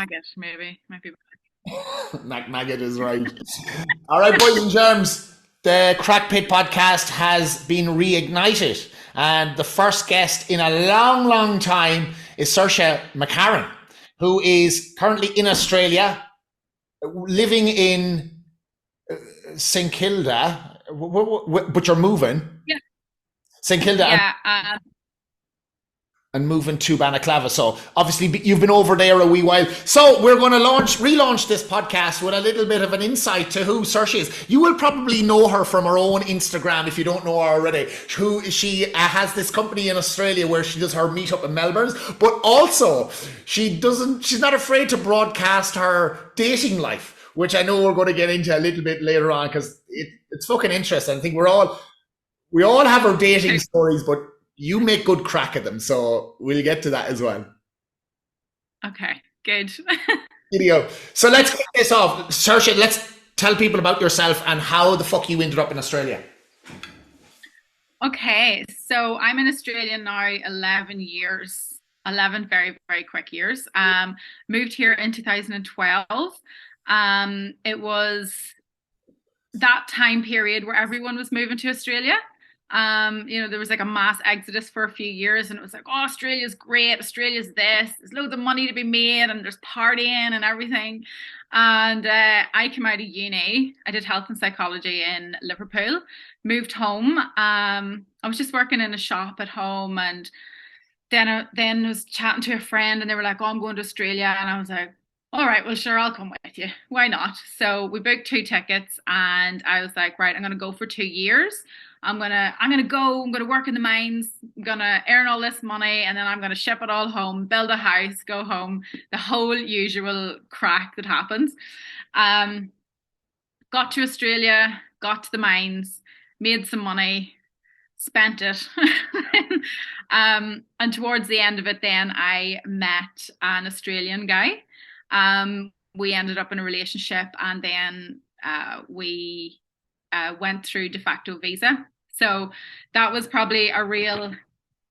Maggot, maybe. Might be. McMaggot is right. All right, boys and germs. The CraicPit podcast has been reignited, and the first guest in a long, long time is Saoirse McCarron, who is currently in Australia, living in St Kilda, but you're moving Yeah. St Kilda and Yeah. moving to Balaclava. So obviously you've been over there a wee while. So we're going to relaunch this podcast with a little bit of an insight to who Saoirse is. You will probably know her from her own Instagram if you don't know her already. Who she has this company in Australia where she does her meetup in Melbourne, but also she's not afraid to broadcast her dating life, which I know we're going to get into a little bit later on because it's fucking interesting. I think we all have our dating stories, but you make good crack at them, so we'll get to that as well. Okay, good. Video. So let's kick this off. Saoirse, let's tell people about yourself and how the fuck you ended up in Australia. Okay, so I'm in Australia now 11 years, 11 very, very quick years. Moved here in 2012. It was that time period where everyone was moving to Australia. There was like a mass exodus for a few years, and it was like, oh, Australia's great, Australia's this, there's loads of money to be made, and there's partying and everything. And I came out of uni. I did health and psychology in Liverpool, moved home. I was just working in a shop at home, and then I was chatting to a friend, and they were like, oh, I'm going to Australia. And I was like, all right, well, sure, I'll come with you. Why not? So we booked 2 tickets, and I was like, right, I'm going to go for 2 years. I'm gonna work in the mines, I'm gonna earn all this money, and then I'm gonna ship it all home, build a house, go home, the whole usual crack that happens. Got to Australia, got to the mines, made some money, spent it. And towards the end of it, then I met an Australian guy. We ended up in a relationship, and then we went through de facto visa. So that was probably a real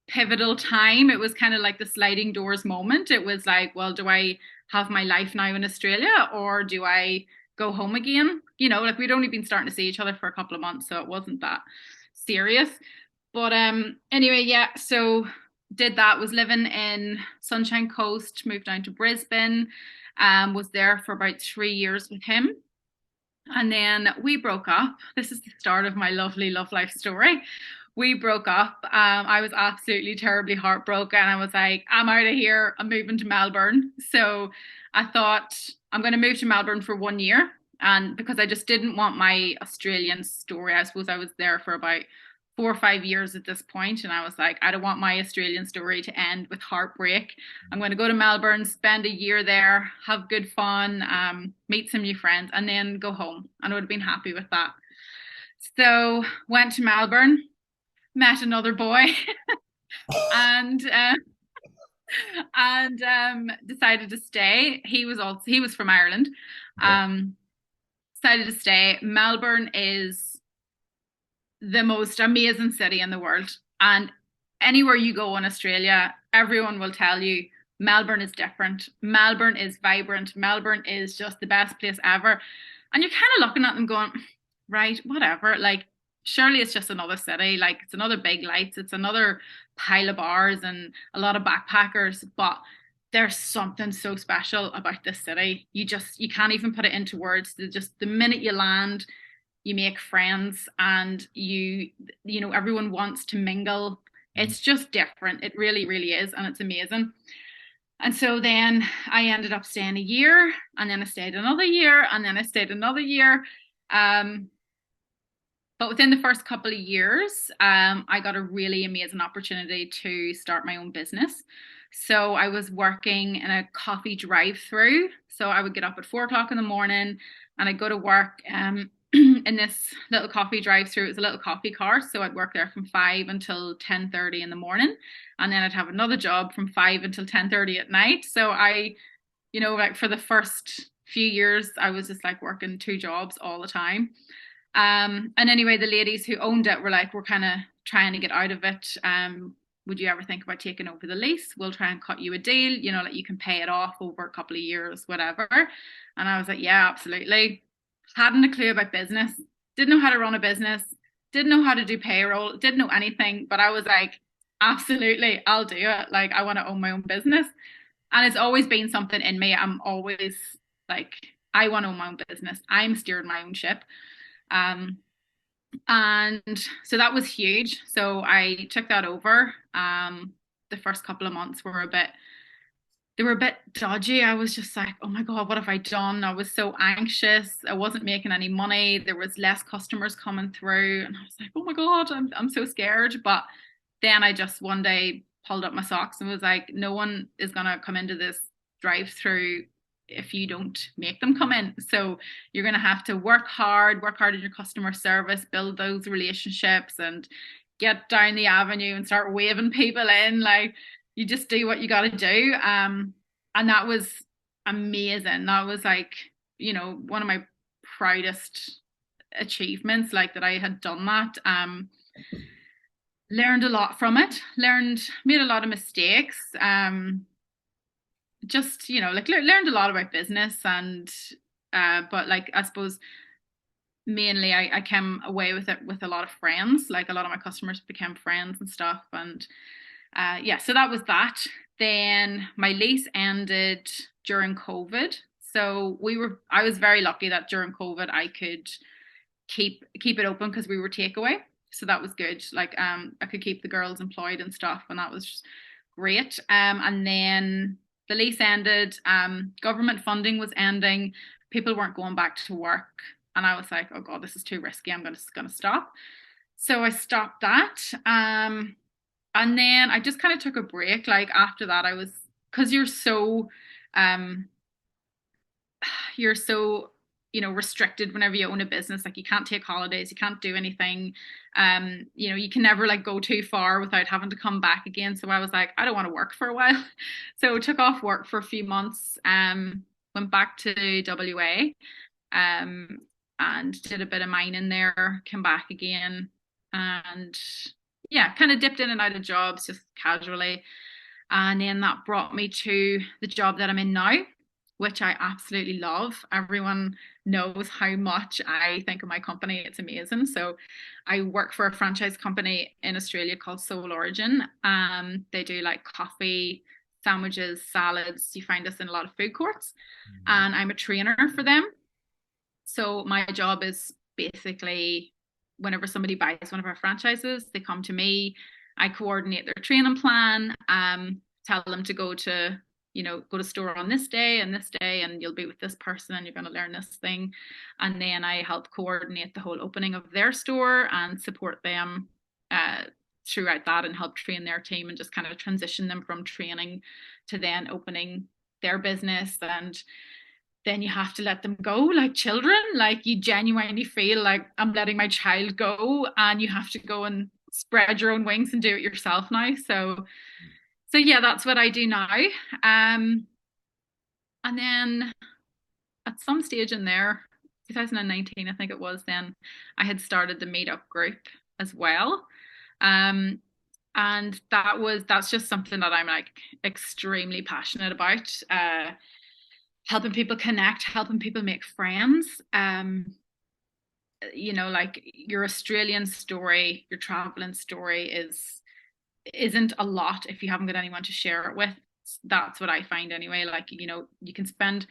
pivotal time. It was kind of like the sliding doors moment. It was like, well, do I have my life now in Australia, or do I go home again? Like we'd only been starting to see each other for a couple of months, so it wasn't that serious. But anyway, yeah, so did that, was living in Sunshine Coast, moved down to Brisbane, was there for about 3 years with him. And then we broke up. This is the start of my lovely love life story. We broke up. I was absolutely terribly heartbroken. I was like, I'm out of here. I'm moving to Melbourne. So I thought I'm going to move to Melbourne for 1 year. And because I just didn't want my Australian story, I suppose I was there for about 4 or 5 years at this point, and I was like, I don't want my Australian story to end with heartbreak. I'm going to go to Melbourne, spend a year there, have good fun, meet some new friends, and then go home. And I would have been happy with that. So went to Melbourne, met another boy, and decided to stay. He was from Ireland. Decided to stay. Melbourne is the most amazing city in the world, and anywhere you go in Australia, everyone will tell you Melbourne is different, Melbourne is vibrant, Melbourne is just the best place ever. And you're kind of looking at them going, right, whatever, like surely it's just another city, like it's another big lights, it's another pile of bars and a lot of backpackers. But there's something so special about this city. You can't even put it into words. Just the minute you land, you make friends, and everyone wants to mingle. It's just different. It really, really is, and it's amazing. And so then I ended up staying a year, and then I stayed another year, and then I stayed another year. But within the first couple of years, I got a really amazing opportunity to start my own business. So I was working in a coffee drive-through. So I would get up at 4 o'clock in the morning, and I'd go to work in this little coffee drive-through. It was a little coffee car, so I'd work there from 5 until 10:30 in the morning, and then I'd have another job from 5 until 10:30 at night. So like for the first few years, I was just like working 2 jobs all the time. And anyway, the ladies who owned it were like, we're kind of trying to get out of it. would you ever think about taking over the lease? We'll try and cut you a deal, you know, like you can pay it off over a couple of years, whatever. And I was like, yeah, absolutely. Hadn't a clue about business, didn't know how to run a business, didn't know how to do payroll, didn't know anything, but I was like, absolutely, I'll do it. Like, I want to own my own business. And it's always been something in me. I'm always like, I want to own my own business. I'm steering my own ship. And so that was huge. So I took that over. The first couple of months were they were a bit dodgy. I was just like, oh my God, what have I done? I was so anxious. I wasn't making any money. There was less customers coming through. And I was like, oh my God, I'm so scared. But then I just one day pulled up my socks and was like, no one is going to come into this drive-through if you don't make them come in. So you're going to have to work hard in your customer service, build those relationships and get down the avenue and start waving people in. Like, you just do what you got to do. And that was amazing. That was like, you know, one of my proudest achievements, like that I had done that. Learned a lot from it, made a lot of mistakes. Just, you know, like learned a lot about business and but like I suppose mainly I came away with it with a lot of friends. Like a lot of my customers became friends and stuff. And yeah, so that was that. Then my lease ended during COVID. So I was very lucky that during COVID I could keep it open because we were takeaway. So that was good. Like I could keep the girls employed and stuff, and that was great. And then the lease ended, government funding was ending, people weren't going back to work. And I was like, oh God, this is too risky. I'm gonna stop. So I stopped that. And then I just kind of took a break. Like after that, because you're so, you know, restricted whenever you own a business. Like you can't take holidays, you can't do anything. You know, you can never like go too far without having to come back again. So I was like, I don't want to work for a while. So I took off work for a few months, went back to WA, and did a bit of mining there, came back again, and yeah, kind of dipped in and out of jobs just casually. And then that brought me to the job that I'm in now, which I absolutely love. Everyone knows how much I think of my company. It's amazing. So I work for a franchise company in Australia called Soul Origin. They do like coffee, sandwiches, salads. You find us in a lot of food courts. And I'm a trainer for them. So my job is basically whenever somebody buys one of our franchises, they come to me. I coordinate their training plan, tell them to go to store on this day, and you'll be with this person and you're going to learn this thing. And then I help coordinate the whole opening of their store and support them throughout that and help train their team and just kind of transition them from training to then opening their business. And then you have to let them go like children. Like you genuinely feel like I'm letting my child go, and you have to go and spread your own wings and do it yourself now. So yeah, that's what I do now. And then at some stage in there, 2019, I think it was, then I had started the meetup group as well. And that's just something that I'm like extremely passionate about. Helping people connect, helping people make friends. You know, like your Australian story, your traveling story isn't a lot if you haven't got anyone to share it with. That's what I find anyway. Like, you know, you can spend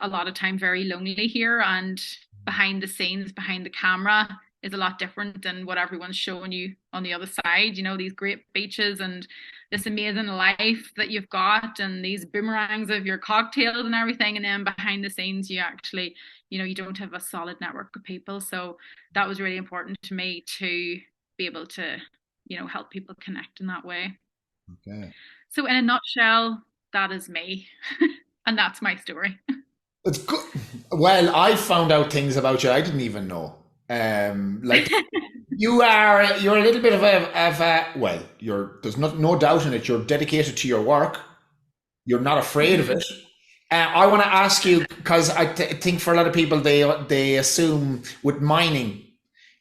a lot of time very lonely here, and behind the scenes, behind the camera is a lot different than what everyone's showing you on the other side. You know, these great beaches and this amazing life that you've got and these boomerangs of your cocktails and everything. And then behind the scenes, you actually, you know, you don't have a solid network of people. So that was really important to me to be able to, you know, help people connect in that way. Okay. So in a nutshell, that is me. And that's my story. It's good. Well, I found out things about you I didn't even know. Like you're a little bit of a well, there's no doubt in it. You're dedicated to your work. You're not afraid of it. I want to ask you, because I think for a lot of people, they assume with mining,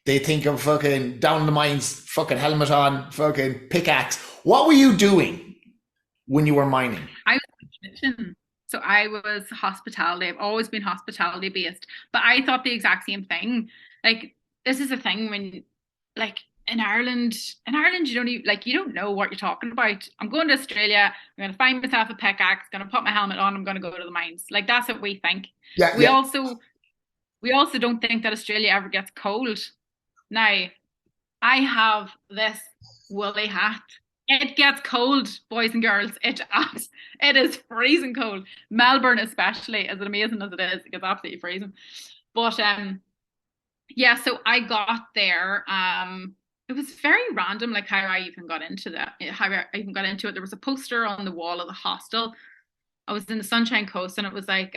they think of fucking down the mines, fucking helmet on, fucking pickaxe. What were you doing when you were mining? I was in the kitchen. So I was hospitality. I've always been hospitality based, but I thought the exact same thing. Like this is a thing when, like in Ireland, you don't even, like you don't know what you're talking about. I'm going to Australia. I'm going to find myself a pickaxe. Going to put my helmet on. I'm going to go to the mines. Like that's what we think. Yeah, We yeah. also we also don't think that Australia ever gets cold. Now I have this woolly hat. It gets cold, boys and girls. It is freezing cold. Melbourne, especially, as amazing as it is, it gets absolutely freezing. But yeah, so I got there. It was very random, like how I even got into that, how I even got into it. There was a poster on the wall of the hostel. I was in the Sunshine Coast, and it was like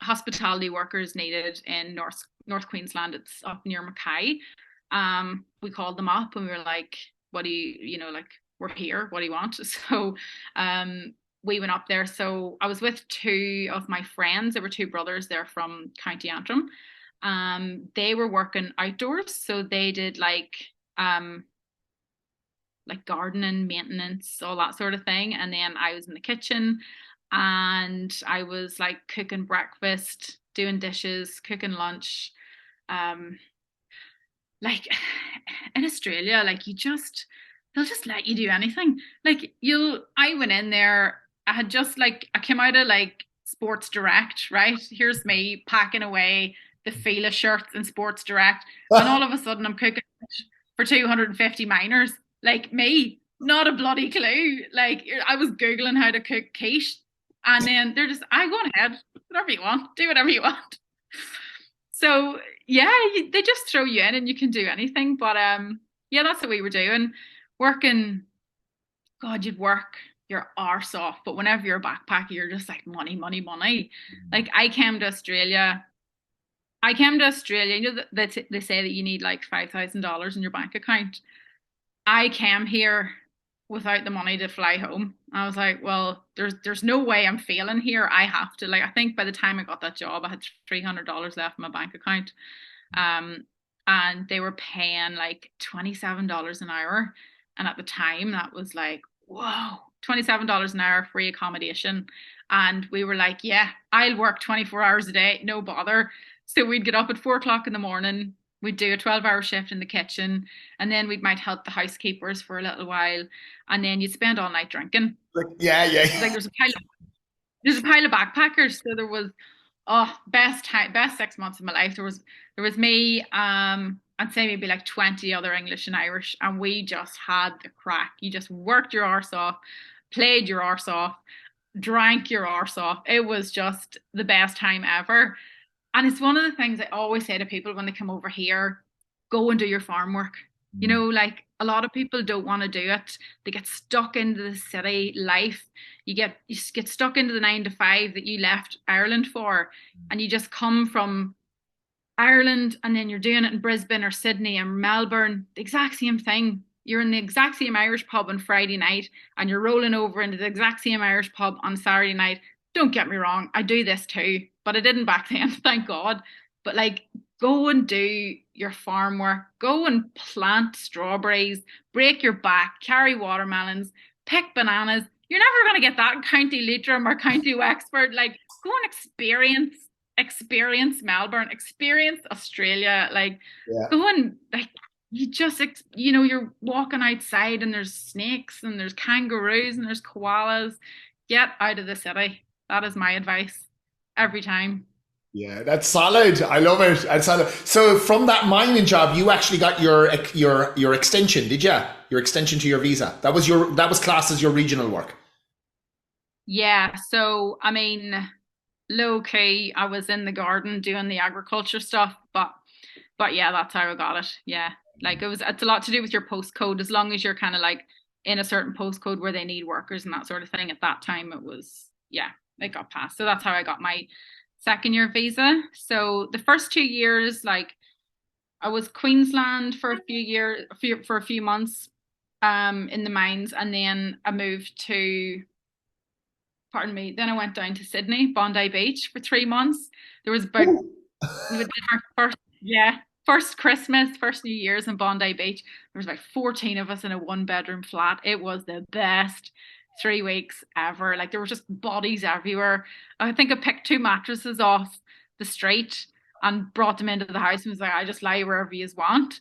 hospitality workers needed in North Queensland. It's up near Mackay. We called them up and we were like, what do you know, like we're here, what do you want? So we went up there. So I was with two of my friends. There were two brothers. They're from County Antrim. They were working outdoors, so they did like gardening, maintenance, all that sort of thing. And then I was in the kitchen and I was like cooking breakfast, doing dishes, cooking lunch. Um, like in Australia, like they'll just let you do anything. Like I went in there, I had just like I came out of like Sports Direct, right? Here's me packing away the Fila shirts in Sports Direct, and all of a sudden I'm cooking for 250 miners. Like me, not a bloody clue. Like I was Googling how to cook quiche, and then they're just, I go on ahead, whatever you want, do whatever you want. So yeah, they just throw you in and you can do anything. But yeah, that's what we were doing. Working, God, you'd work your arse off, but whenever you're a backpacker, you're just like money, money, money. Like I came to Australia. You know that they say that you need like $5,000 in your bank account. I came here without the money to fly home. I was like, well, there's no way I'm failing here. I have to, like, I think by the time I got that job, I had $300 left in my bank account. Um, and they were paying like $27 an hour. And at the time, that was like, whoa, $27 an hour, free accommodation. And we were like, yeah, I'll work 24 hours a day, no bother. So we'd get up at 4 o'clock in the morning, we'd do a 12-hour shift in the kitchen, and then we might help the housekeepers for a little while, and then you'd spend all night drinking. Like, yeah, yeah. Like there's a pile of backpackers. So there was, oh, best 6 months of my life. There was me, I'd say maybe like 20 other English and Irish, and we just had the crack. You just worked your arse off, played your arse off, drank your arse off. It was just the best time ever. And it's one of the things I always say to people when they come over here, go and do your farm work. You know, like a lot of people don't want to do it. They get stuck into the city life. You just get stuck into the 9 to 5 that you left Ireland for. And you just come from Ireland and then you're doing it in Brisbane or Sydney and Melbourne, the exact same thing. You're in the exact same Irish pub on Friday night and you're rolling over into the exact same Irish pub on Saturday night. Don't get me wrong, I do this too, but I didn't back then, thank God. But like, go and do your farm work, go and plant strawberries, break your back, carry watermelons, pick bananas. You're never going to get that in County Leitrim or County Wexford. Like, go and experience Melbourne, experience Australia. Like, Yeah. go and like, you're walking outside and there's snakes and there's kangaroos and there's koalas. Get out of the city. That is my advice every time. Yeah, that's solid. I love it. That's solid. So from that mining job, you actually got your extension, did you? Your extension to your visa. That was classed as your regional work. Yeah, so I mean, low key, I was in the garden doing the agriculture stuff, but yeah, that's how I got it. Yeah, like it's a lot to do with your postcode. As long as you're kind of like in a certain postcode where they need workers and that sort of thing. At that time, it was, yeah, it got passed. So that's how I got my second year visa. So the first 2 years, like I was Queensland for a few years, for a few months, in the mines, and then I moved to, pardon me, then I went down to Sydney, Bondi Beach for 3 months. There was about, we did our first, yeah. first Christmas, first New Year's in Bondi Beach. There was about 14 of us in a one-bedroom flat. It was the best 3 weeks ever. Like there were just bodies everywhere. I think I picked two mattresses off the street and brought them into the house and was like, I just lie wherever you want.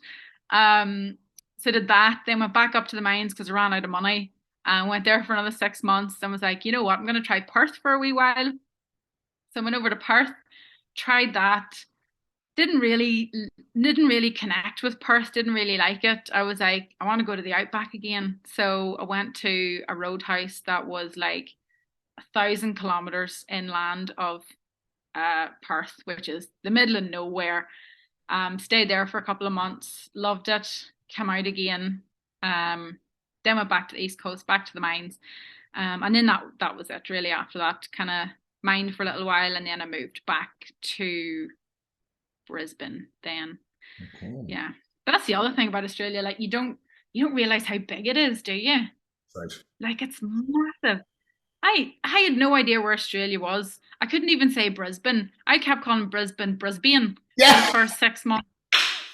Um, so did that. Then went back up to the mines because I ran out of money and went there for another 6 months and was like, you know what, I'm going to try Perth for a wee while. So I went over to Perth, tried that. Didn't really connect with Perth, didn't really like it. I was like, I want to go to the outback again. So I went to a roadhouse that was like 1,000 kilometers inland of Perth, which is the middle of nowhere. Stayed there for a couple of months, loved it, came out again. Then went back to the East Coast, back to the mines. And then that was it really after that. Kind of mined for a little while and then I moved back to Brisbane then. Okay. Yeah. But that's the other thing about Australia. Like you don't realize how big it is, do you? Right. Like it's massive. I had no idea where Australia was. I couldn't even say Brisbane. I kept calling Brisbane Brisbane for the Yeah. first 6 months.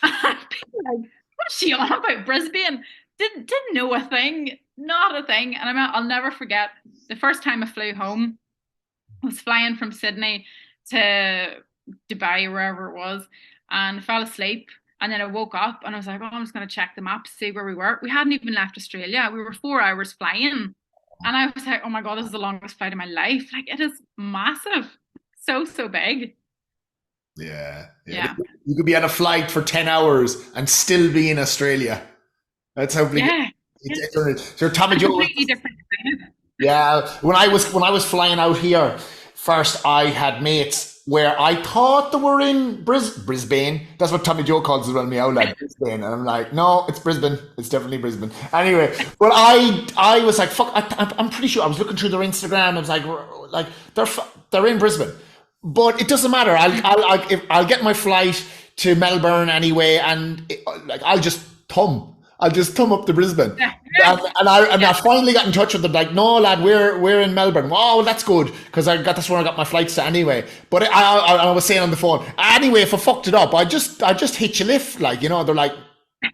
People were like, what's she on about Brisbane? Didn't know a thing, not a thing. And I'll never forget the first time I flew home. I was flying from Sydney to Dubai, wherever it was, and fell asleep. And then I woke up and I was like, oh, I'm just going to check the map to see where we were. We hadn't even left Australia. We were 4 hours flying. And I was like, oh my God, this is the longest flight of my life. Like it is massive. So, so big. Yeah. Yeah. You could be on a flight for 10 hours and still be in Australia. That's how big Yeah. it is. So Tommy A Joe. completely different kind. Yeah, when I was flying out here, first I had mates where I thought they were in Brisbane. That's what Tommy Joe calls it when me out like Brisbane, and I'm like, no, it's Brisbane. It's definitely Brisbane. Anyway, but I was like, fuck. I'm pretty sure I was looking through their Instagram. I was like they're in Brisbane, but it doesn't matter. I'll get my flight to Melbourne anyway, and like I'll just thumb up to Brisbane. Yeah. And I finally got in touch with them, like, no, lad, we're in Melbourne. Oh, well, that's good, because that's where I got my flights to anyway. But I was saying on the phone, anyway, if I fucked it up, I just hitch a lift, like, they're like,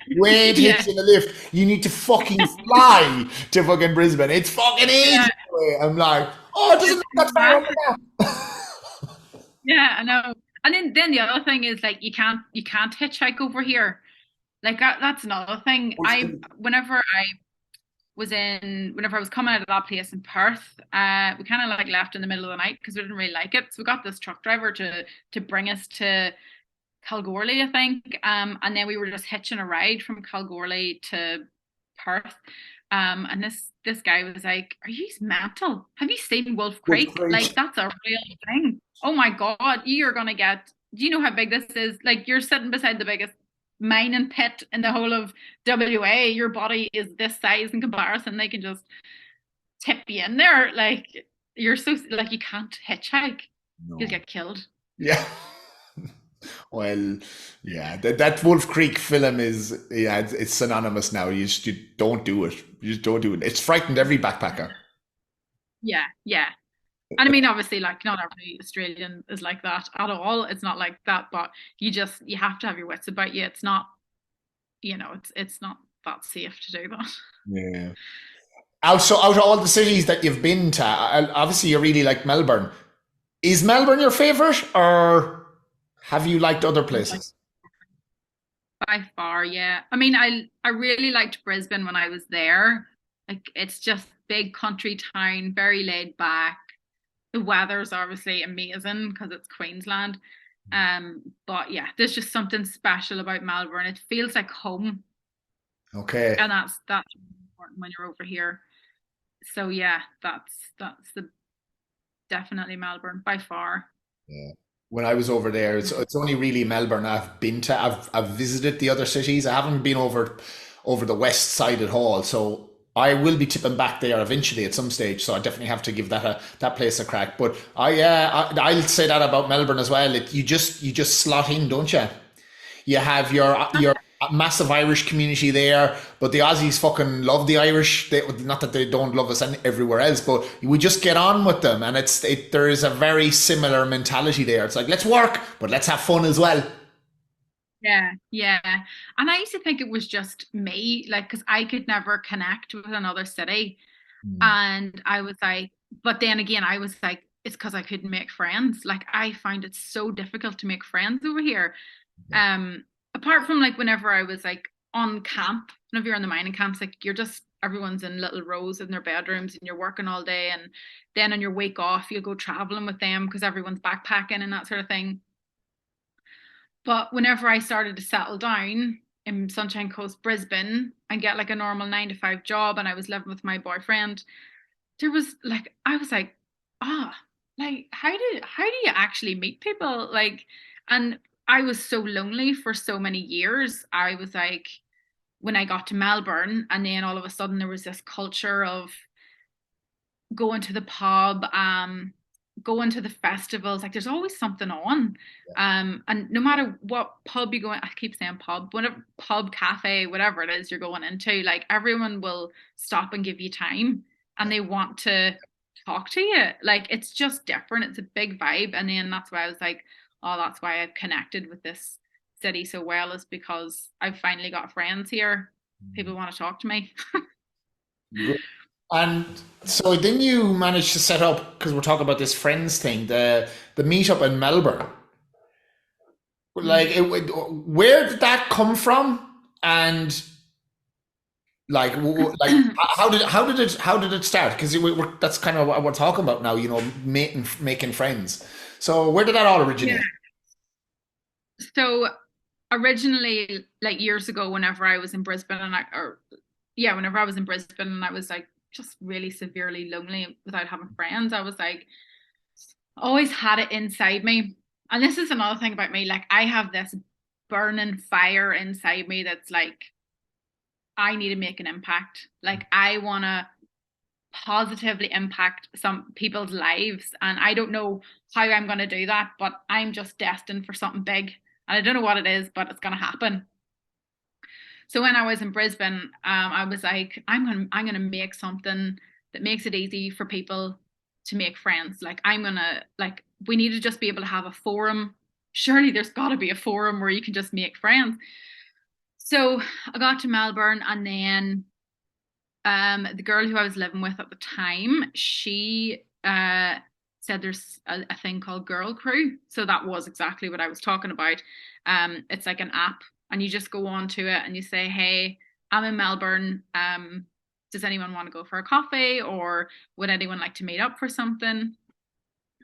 you ain't Yeah. hitching a lift. You need to fucking fly to fucking Brisbane. It's fucking ages Yeah. away. I'm like, oh, it doesn't look that far away now. Yeah, I know. And then the other thing is like you can't hitchhike over here. Like that's another thing. Whenever I was coming out of that place in Perth, we kind of like left in the middle of the night because we didn't really like it. So we got this truck driver to bring us to Kalgoorlie, I think. And then we were just hitching a ride from Kalgoorlie to Perth. And this guy was like, "Are you mental? Have you seen Wolf Wolf Creek? Creek. Like that's a real thing. Oh my God, you're gonna get. Do you know how big this is? Like you're sitting beside the biggest mining pit in the whole of WA. Your body is this size in comparison. They can just tip you in there. Like you're so like you can't hitchhike. You'll No. get killed. Yeah. Well, yeah, that Wolf Creek film is, yeah, it's synonymous now. You don't do it. You just don't do it. It's frightened every backpacker. Yeah, yeah. And I mean, obviously, like not every Australian is like that at all. It's not like that, but you have to have your wits about you. It's not, it's not that safe to do that. Yeah. Out of all the cities that you've been to, obviously you really like Melbourne. Is Melbourne your favorite, or have you liked other places? By far, yeah. I mean, I really liked Brisbane when I was there. Like it's just big country town, very laid back. The weather's obviously amazing because it's Queensland. But yeah, there's just something special about Melbourne. It feels like home, Okay. and that's really important when you're over here. So yeah, that's the definitely Melbourne by far. Yeah. When I was over there, it's only really Melbourne I've been to. I've visited the other cities. I haven't been over the west side at all. So I will be tipping back there eventually at some stage. So I definitely have to give that place a crack. But I'll say that about Melbourne as well. You just slot in, don't you? You have your massive Irish community there, but the Aussies fucking love the Irish. Not that they don't love us everywhere else, but we just get on with them, and there is a very similar mentality there. It's like, let's work, but let's have fun as well. Yeah, yeah. And I used to think it was just me, like, because I could never connect with another city. Mm. And I was like, but then again, I was like, it's because I couldn't make friends. Like, I find it so difficult to make friends over here. Yeah. Um, Apart from like whenever I was like on camp, whenever you're on the mining camps, like you're just everyone's in little rows in their bedrooms and you're working all day, and then on your week off, you'll go traveling with them because everyone's backpacking and that sort of thing. But whenever I started to settle down in Sunshine Coast, Brisbane, and get like a normal 9 to 5 job, and I was living with my boyfriend, there was like, I was like, ah, like how do you actually meet people? Like, and I was so lonely for so many years. I was like, when I got to Melbourne, and then all of a sudden there was this culture of going to the pub, going to the festivals. Like there's always something on. And no matter what pub you go in, I keep saying pub, whatever pub, cafe, whatever it is you're going into, like everyone will stop and give you time and they want to talk to you. Like it's just different. It's a big vibe. And then that's why I was like, oh, that's why I've connected with this city so well, is because I've finally got friends here. People want to talk to me. Good. And so then you managed to set up, because we're talking about this friends thing, the meetup in Melbourne. Like, where did that come from? And like, how did it start? Because that's kind of what we're talking about now. Making friends. So where did that all Yeah. originate? So originally, like years ago, whenever I was in Brisbane, whenever I was in Brisbane and I was like just really severely lonely without having friends, I was like always had it inside me. And this is another thing about me, like I have this burning fire inside me that's like I need to make an impact. Like I want to positively impact some people's lives, and I don't know how I'm going to do that, but I'm just destined for something big. And I don't know what it is, but it's going to happen. So when I was in Brisbane, I was like, I'm gonna make something that makes it easy for people to make friends. Like I'm gonna like we need to just be able to have a forum. Surely there's got to be a forum where you can just make friends. So I got to Melbourne, and then the girl who I was living with at the time, she said there's a thing called Girl Crew. So that was exactly what I was talking about. It's like an app, and you just go on to it and you say, "Hey, I'm in Melbourne. Does anyone want to go for a coffee, or would anyone like to meet up for something?"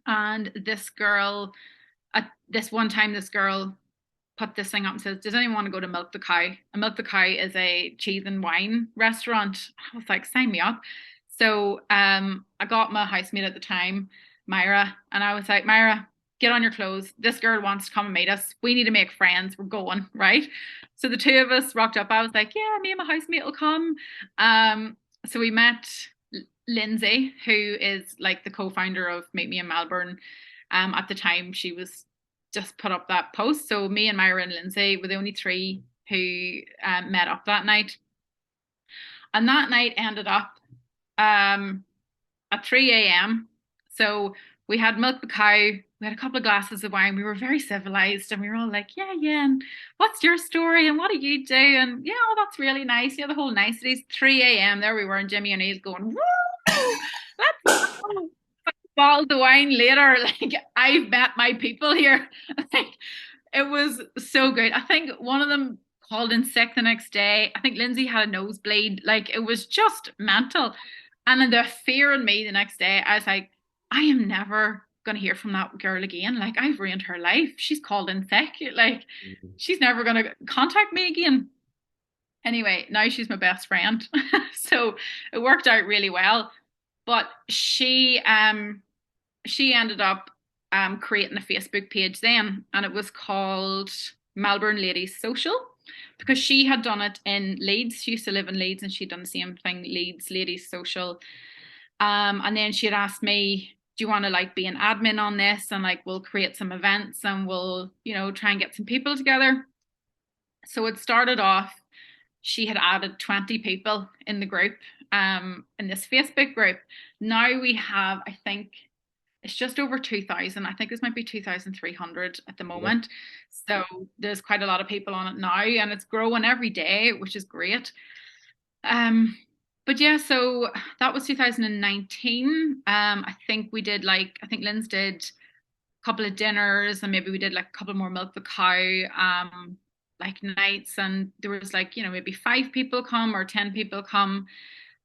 And this girl, at this one time, this girl put this thing up and says, "Does anyone want to go to Milk the Cow?" And Milk the Cow is a cheese and wine restaurant. I was like, sign me up. So I got my housemate at the time, Myra, and I was like, Myra, get on your clothes. This girl wants to come and meet us. We need to make friends. We're going, right? So the two of us rocked up. I was like, yeah, me and my housemate will come. So we met Lindsay, who is like the co-founder of Meet Me in Melbourne. At the time, she was just put up that post. So me and Myra and Lindsay were the only three who met up that night. And that night ended up um, at 3 a.m. So we had milk the cow, we had a couple of glasses of wine. We were very civilized and we were all like, yeah, yeah. And what's your story? And what do you do? And yeah, oh, that's really nice. Yeah, the whole niceties. 3 a.m. There we were, and Jimmy O'Neill's going, woo, let's go. Bottle the wine later. Like I've met my people here. Like it was so good. I think one of them called in sick the next day. I think Lindsay had a nosebleed. Like it was just mental. And then the fear in me the next day, I was like, I am never gonna hear from that girl again. Like I've ruined her life. She's called in sick. Like she's never gonna contact me again. Anyway, now she's my best friend. So it worked out really well. But she ended up creating a Facebook page then, and it was called Melbourne Ladies Social, because she had done it in Leeds. She used to live in Leeds, and she'd done the same thing, Leeds Ladies Social. And then she had asked me, "Do you want to like be an admin on this, and like we'll create some events and we'll try and get some people together." So it started off. She had added 20 people in the group, in this Facebook group. Now we have, I think, it's just over 2,000. I think this might be 2,300 at the Yeah. moment. So there's quite a lot of people on it now, and it's growing every day, which is great. Um, but yeah, so that was 2019. I think we did like, I think Lynn's did a couple of dinners, and maybe we did like a couple more milk the cow like nights, and there was like, maybe 5 people come or 10 people come.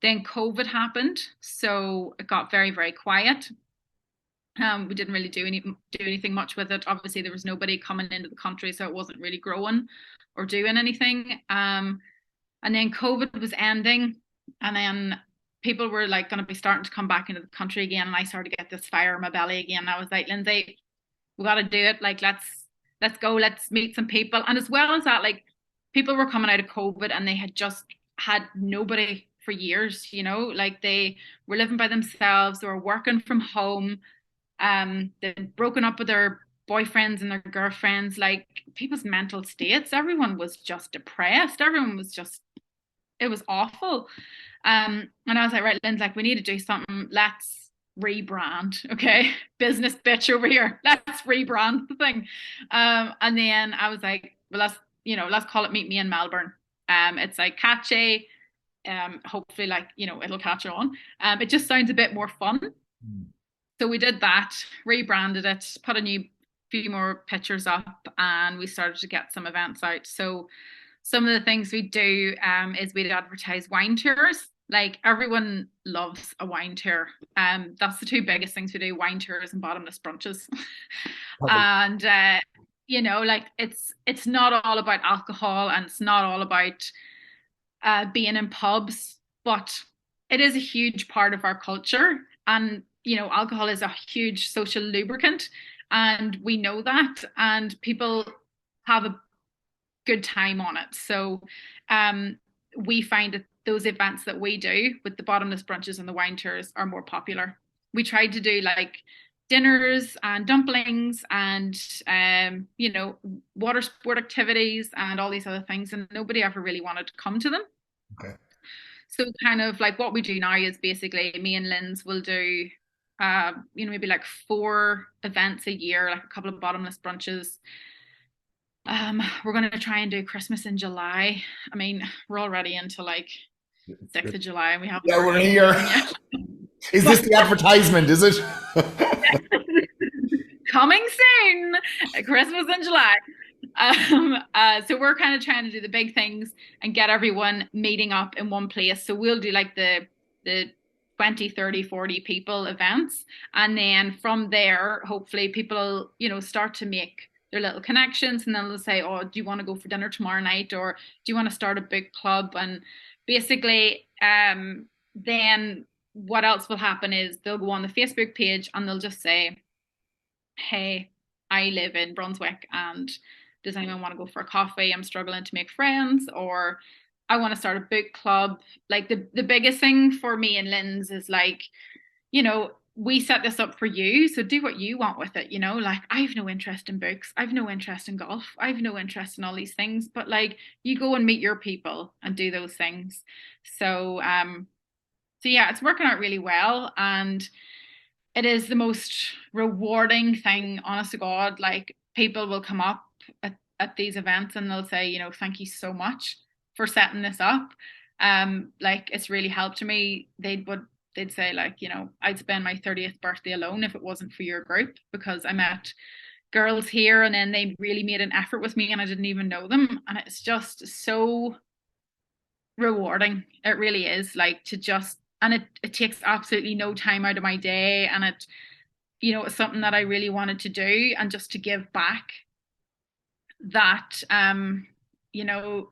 Then COVID happened, so it got very, very quiet. We didn't really do anything much with it. Obviously, there was nobody coming into the country, so it wasn't really growing or doing anything. And then COVID was ending, and then people were like going to be starting to come back into the country again, and I started to get this fire in my belly again. I was like, Lindsay, we got to do it. Like, let's go. Let's meet some people. And as well as that, like, people were coming out of COVID and they had just had nobody for years. Like they were living by themselves. They were working from home. They'd broken up with their boyfriends and their girlfriends. Like people's mental states. Everyone was just depressed. Everyone was just, it was awful. And I was like, right, Lynn's like, we need to do something. Let's rebrand. Okay. Business bitch over here. Let's rebrand the thing. And then I was like, well, let's call it Meet Me in Melbourne. It's like catchy. Hopefully like, it'll catch on. It just sounds a bit more fun. So we did that, rebranded it, put a few more pictures up, and we started to get some events out. So some of the things we do is we'd advertise wine tours. Like everyone loves a wine tour. That's the two biggest things we do: wine tours and bottomless brunches. Perfect. And like it's not all about alcohol, and it's not all about being in pubs, but it is a huge part of our culture. And alcohol is a huge social lubricant, and we know that, and people have a good time on it. So we find that those events that we do with the bottomless brunches and the wine tours are more popular. We tried to do like dinners and dumplings and water sport activities and all these other things, and nobody ever really wanted to come to them. Okay. So kind of like what we do now is basically me and Lynn's will do maybe like 4 events a year, like a couple of bottomless brunches. We're going to try and do Christmas in July. I mean, we're already into like 6th of July and we haven't Yeah, we're started here. anything yet. Is this the advertisement? Is it? Coming soon, Christmas in July. So we're kind of trying to do the big things and get everyone meeting up in one place. So we'll do like the 20, 30, 40 people events. And then from there, hopefully people, start to make their little connections, and then they'll say, oh, do you want to go for dinner tomorrow night? Or do you want to start a book club? And basically, then what else will happen is they'll go on the Facebook page and they'll just say, hey, I live in Brunswick and does anyone want to go for a coffee? I'm struggling to make friends, or I want to start a book club. Like the biggest thing for me and Lynn's is like, we set this up for you, so do what you want with it. Like I've no interest in books, I've no interest in golf, I've no interest in all these things, but like you go and meet your people and do those things. So yeah, it's working out really well, and it is the most rewarding thing, honest to God. Like people will come up at these events and they'll say, thank you so much for setting this up. Like it's really helped me. They'd say like, I'd spend my 30th birthday alone if it wasn't for your group, because I met girls here and then they really made an effort with me and I didn't even know them. And it's just so rewarding. It really is, like, to just, and it takes absolutely no time out of my day, and it's something that I really wanted to do, and just to give back that you know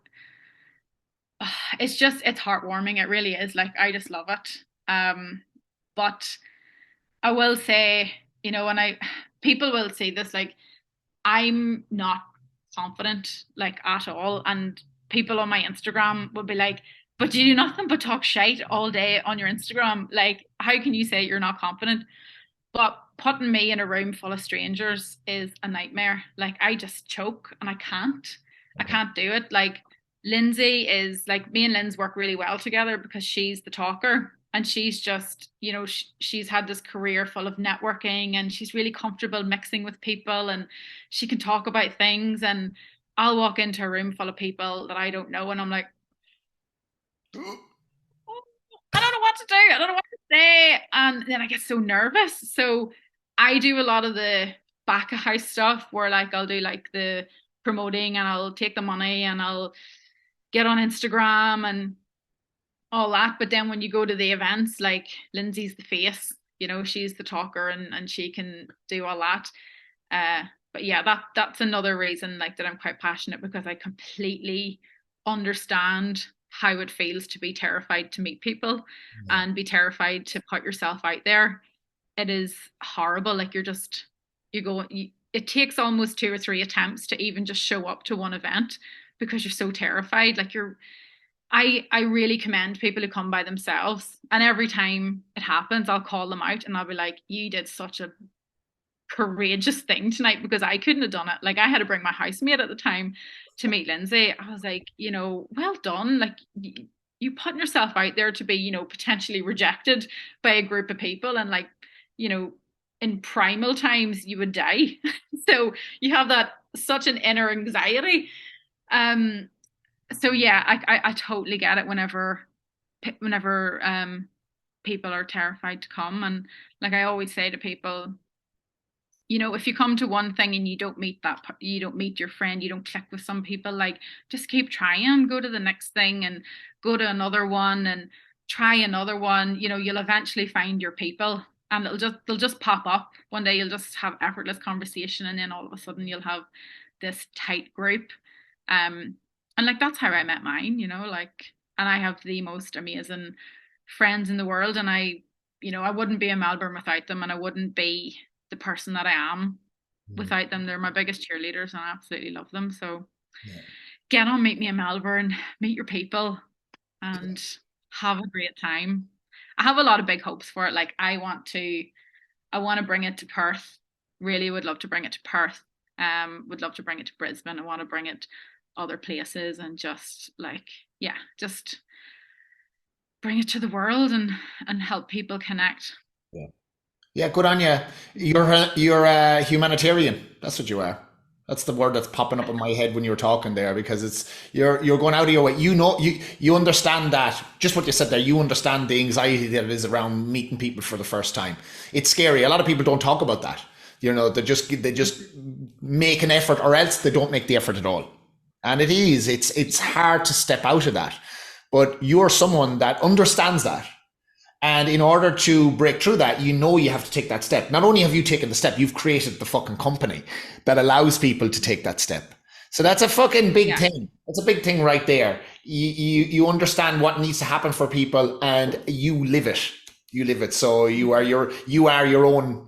it's heartwarming. It really is. Like I just love it. But I will say, and people will say this, like I'm not confident like at all, and people on my Instagram will be like, but you do nothing but talk shite all day on your Instagram. Like, how can you say you're not confident? But putting me in a room full of strangers is a nightmare. Like, I just choke and I can't. I can't do it. Like, Lindsay is like, me and Lindsay work really well together because she's the talker and she's just, she's had this career full of networking, and she's really comfortable mixing with people, and she can talk about things. And I'll walk into a room full of people that I don't know, and I'm like, I don't know what to do. I don't know what to say. And then I get so nervous. So I do a lot of the back of house stuff where like I'll do like the promoting, and I'll take the money, and I'll get on Instagram and all that. But then when you go to the events, like Lindsay's the face, she's the talker, and she can do all that. But yeah, that's another reason like that I'm quite passionate, because I completely understand how it feels to be terrified to meet people Yeah. and be terrified to put yourself out there. It is horrible. Like it takes almost 2 or 3 attempts to even just show up to one event, because you're so terrified. Like I really commend people who come by themselves. And every time it happens, I'll call them out and I'll be like, you did such a courageous thing tonight, because I couldn't have done it. Like I had to bring my housemate at the time to meet Lindsay. I was like, well done. Like you putting yourself out there to be, potentially rejected by a group of people, and like, in primal times you would die. So you have that such an inner anxiety. Um, so yeah, I totally get it whenever people are terrified to come. And like I always say to people, if you come to one thing and you don't meet your friend, you don't click with some people, like just keep trying, go to the next thing and go to another one and try another one. You'll eventually find your people, and they'll just pop up one day. You'll just have effortless conversation, and then all of a sudden you'll have this tight group. And like that's how I met mine, like, and I have the most amazing friends in the world, and I wouldn't be in Melbourne without them, and I wouldn't be the person that I am Mm. without them. They're my biggest cheerleaders, and I absolutely love them. So Yeah. get on, meet me in Melbourne, meet your people, Yeah. and have a great time. I have a lot of big hopes for it. Like I want to bring it to Perth. Really would love to bring it to Perth. Would love to bring it to Brisbane. I want to bring it other places, and just like, yeah, just bring it to the world, and help people connect. Yeah. Yeah, good on you. You're a humanitarian. That's what you are. That's the word that's popping up in my head when you were talking there, because you're going out of your way. You understand that, just what you said there. You understand the anxiety that is around meeting people for the first time. It's scary. A lot of people don't talk about that. They just make an effort, or else they don't make the effort at all. And it's hard to step out of that. But you're someone that understands that. And in order to break through that, you have to take that step. Not only have you taken the step, you've created the fucking company that allows people to take that step. So that's a fucking big Yeah. thing. That's a big thing right there. You understand what needs to happen for people, and you live it. You live it. So you are your own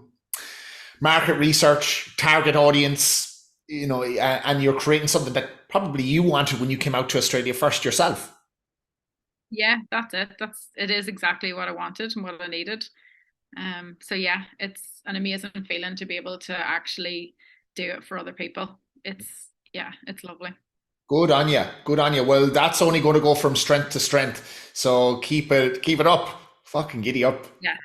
market research, target audience, and you're creating something that probably you wanted when you came out to Australia first yourself. Yeah, that's it. It is exactly what I wanted and what I needed. So yeah, it's an amazing feeling to be able to actually do it for other people. It's lovely. Good on you. Good on you. Well, that's only going to go from strength to strength. So keep it up. Fucking giddy up. Yeah.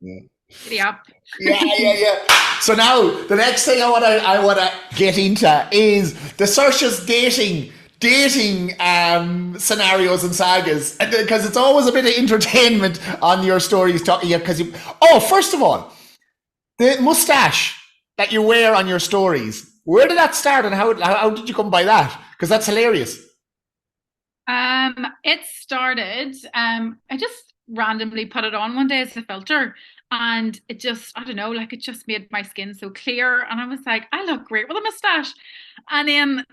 Yeah. Giddy up. Yeah, yeah, yeah. So now the next thing I wanna get into is the Saoirse's dating scenarios and sagas, because it's always a bit of entertainment on your stories talking. Yeah, because first of all, the mustache that you wear on your stories. Where did that start, and how did you come by that? Because that's hilarious. It started. I just randomly put it on one day as a filter, and it just, I don't know, like it just made my skin so clear, and I was like, I look great with a mustache. And then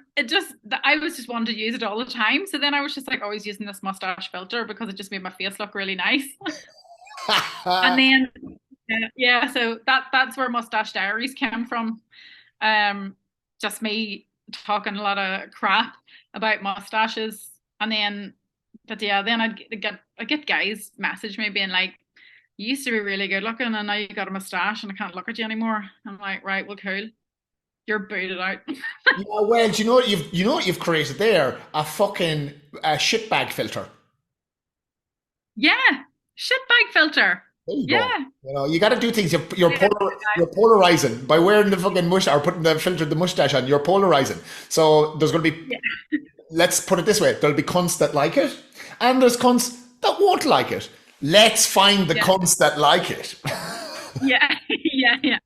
I was just wanting to use it all the time. So then I was just like always using this mustache filter, because it just made my face look really nice. And then yeah, so that's where Mustache Diaries came from. Um, just me talking a lot of crap about mustaches, and then, but yeah, then I get guys message me being like, "You used to be really good looking, and now you got a mustache, and I can't look at you anymore." I'm like, right, well, cool, you're booted out. Yeah, well, do you know what you've created there? A fucking shitbag filter. Yeah, Shitbag filter. There you go. Yeah. You know, you got to do things. Yeah. You're polarizing by wearing the fucking mush or putting the filter, the mustache on. You're polarizing. So there's going to be, Yeah. let's put it this way: there'll be cunts that like it, and there's cunts that won't like it. Let's find the Yeah. cunts that like it. Yeah. Yeah. Yeah.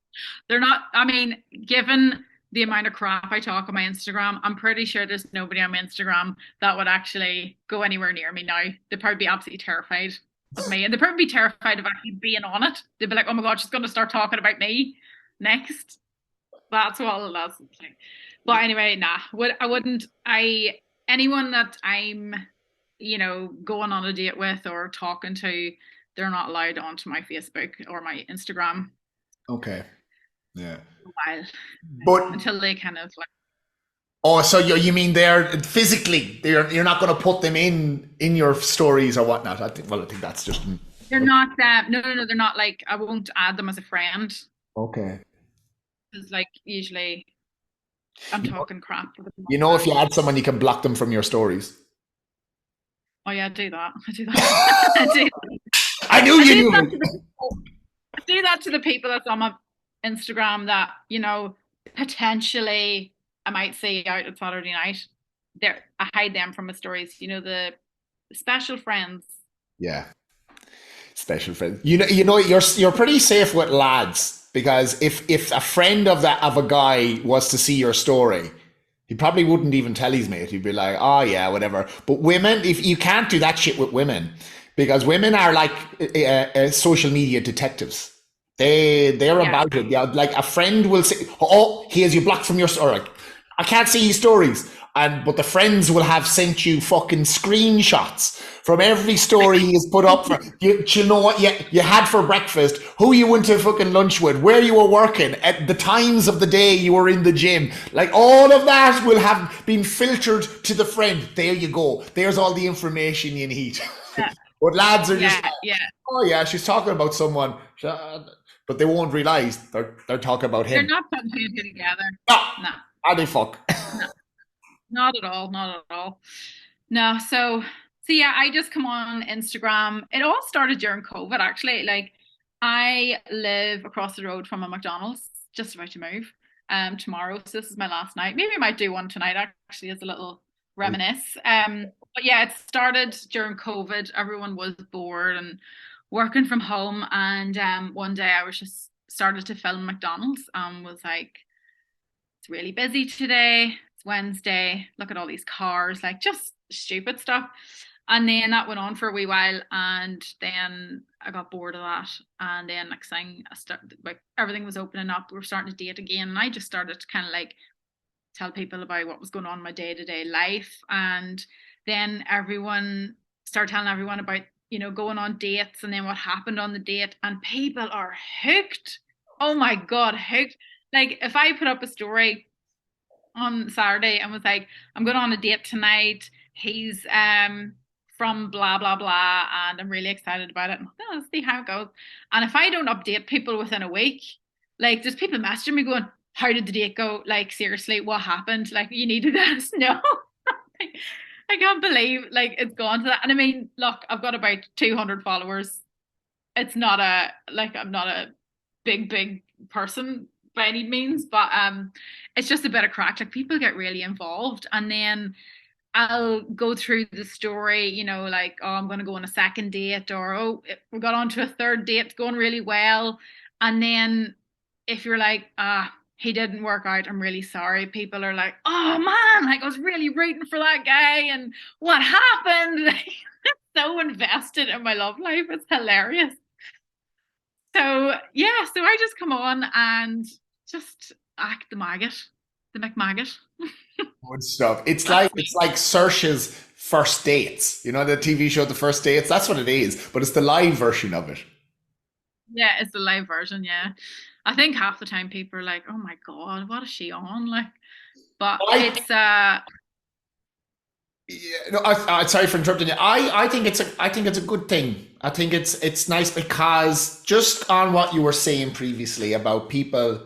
They're not, I mean, given the amount of crap I talk on my Instagram, I'm pretty sure there's nobody on my Instagram that would actually go anywhere near me now. They'd probably be absolutely terrified of me. And they'd probably be terrified of actually being on it. They'd be like, oh my God, she's going to start talking about me next. That's what that's like. But anyway, nah, I wouldn't, anyone that I'm, going on a date with or talking to, they're not allowed onto my Facebook or my Instagram Okay. Yeah. a while But until they kind of like, oh, so you mean they're physically you're not going to put them in your stories or whatnot? I think that's just they're not no, no, no, they're not like, I won't add them as a friend okay. because like usually I'm talking crap with them. You know, if you add someone, you can block them from your stories. Oh yeah, I do that. I do that. I knew I you do that knew. to the people. I do that to the people that's on my Instagram that, potentially I might see out at Saturday night. I hide them from my stories. The special friends. Yeah, special friend. You're pretty safe with lads because if a friend of a guy was to see your story, he probably wouldn't even tell his mate. He'd be like, "Oh yeah, whatever." But women, if you can't do that shit with women, because women are like social media detectives. They're Yeah, about it. Yeah, like a friend will say, "Oh, he has you blocked from your story." Like, I can't see his stories, but the friends will have sent you fucking screenshots from every story he has put up. You know what you had for breakfast, who you went to fucking lunch with, where you were working, at the times of the day you were in the gym. Like all of that will have been filtered to the friend. There you go. There's all the information you need. yeah, But lads are just yeah, like, yeah. oh yeah, she's talking about someone, but they won't realize they're talking about They're him. not putting two and two together. Ah, No, how they fuck. no, not at all. Not at all. No, so yeah, I just come on Instagram. It all started during COVID, actually. Like, I live across the road from a McDonald's, just about to move tomorrow. So this is my last night. Maybe I might do one tonight, actually, as a little reminisce. But yeah, it started during COVID. Everyone was bored and working from home. And one day I was just started to film McDonald's and was like, it's really busy today. It's Wednesday. Look at all these cars, like just stupid stuff. And then that went on for a wee while, and then I got bored of that. And then next thing, I started like everything was opening up. We were starting to date again, and I just started to kind of like tell people about what was going on in my day to day life. And then everyone started telling everyone about going on dates, and then what happened on the date, and people are hooked. Oh my God, hooked. Like if I put up a story on Saturday and was like, I'm going on a date tonight. He's from blah blah blah, and I'm really excited about it. Oh, let's see how it goes. And if I don't update people within a week, like there's people messaging me going, how did the date go? Like seriously, what happened? Like you need to let us know. I can't believe like it's gone to that. And I mean, look, I've got about 200 followers. It's not I'm not a big person by any means, but it's just a bit of crack. Like people get really involved, and then I'll go through the story, like, oh, I'm going to go on a second date, or oh, we got on to a third date, it's going really well. And then if you're like, he didn't work out, I'm really sorry, people are like, oh man, like I was really rooting for that guy, and what happened? Like, so invested in my love life. It's hilarious. So yeah, so I just come on and just act the maggot, the McMaggot. Good stuff. It's That's like me. Saoirse's First Dates. You know the TV show The First Dates? That's what it is, but it's the live version of it. Yeah, it's the live version. Yeah, I think half the time people are like, "Oh my God, what is she on?" Like, but I it's yeah, no, sorry for interrupting you. I think it's a good thing. I think it's nice because just on what you were saying previously about people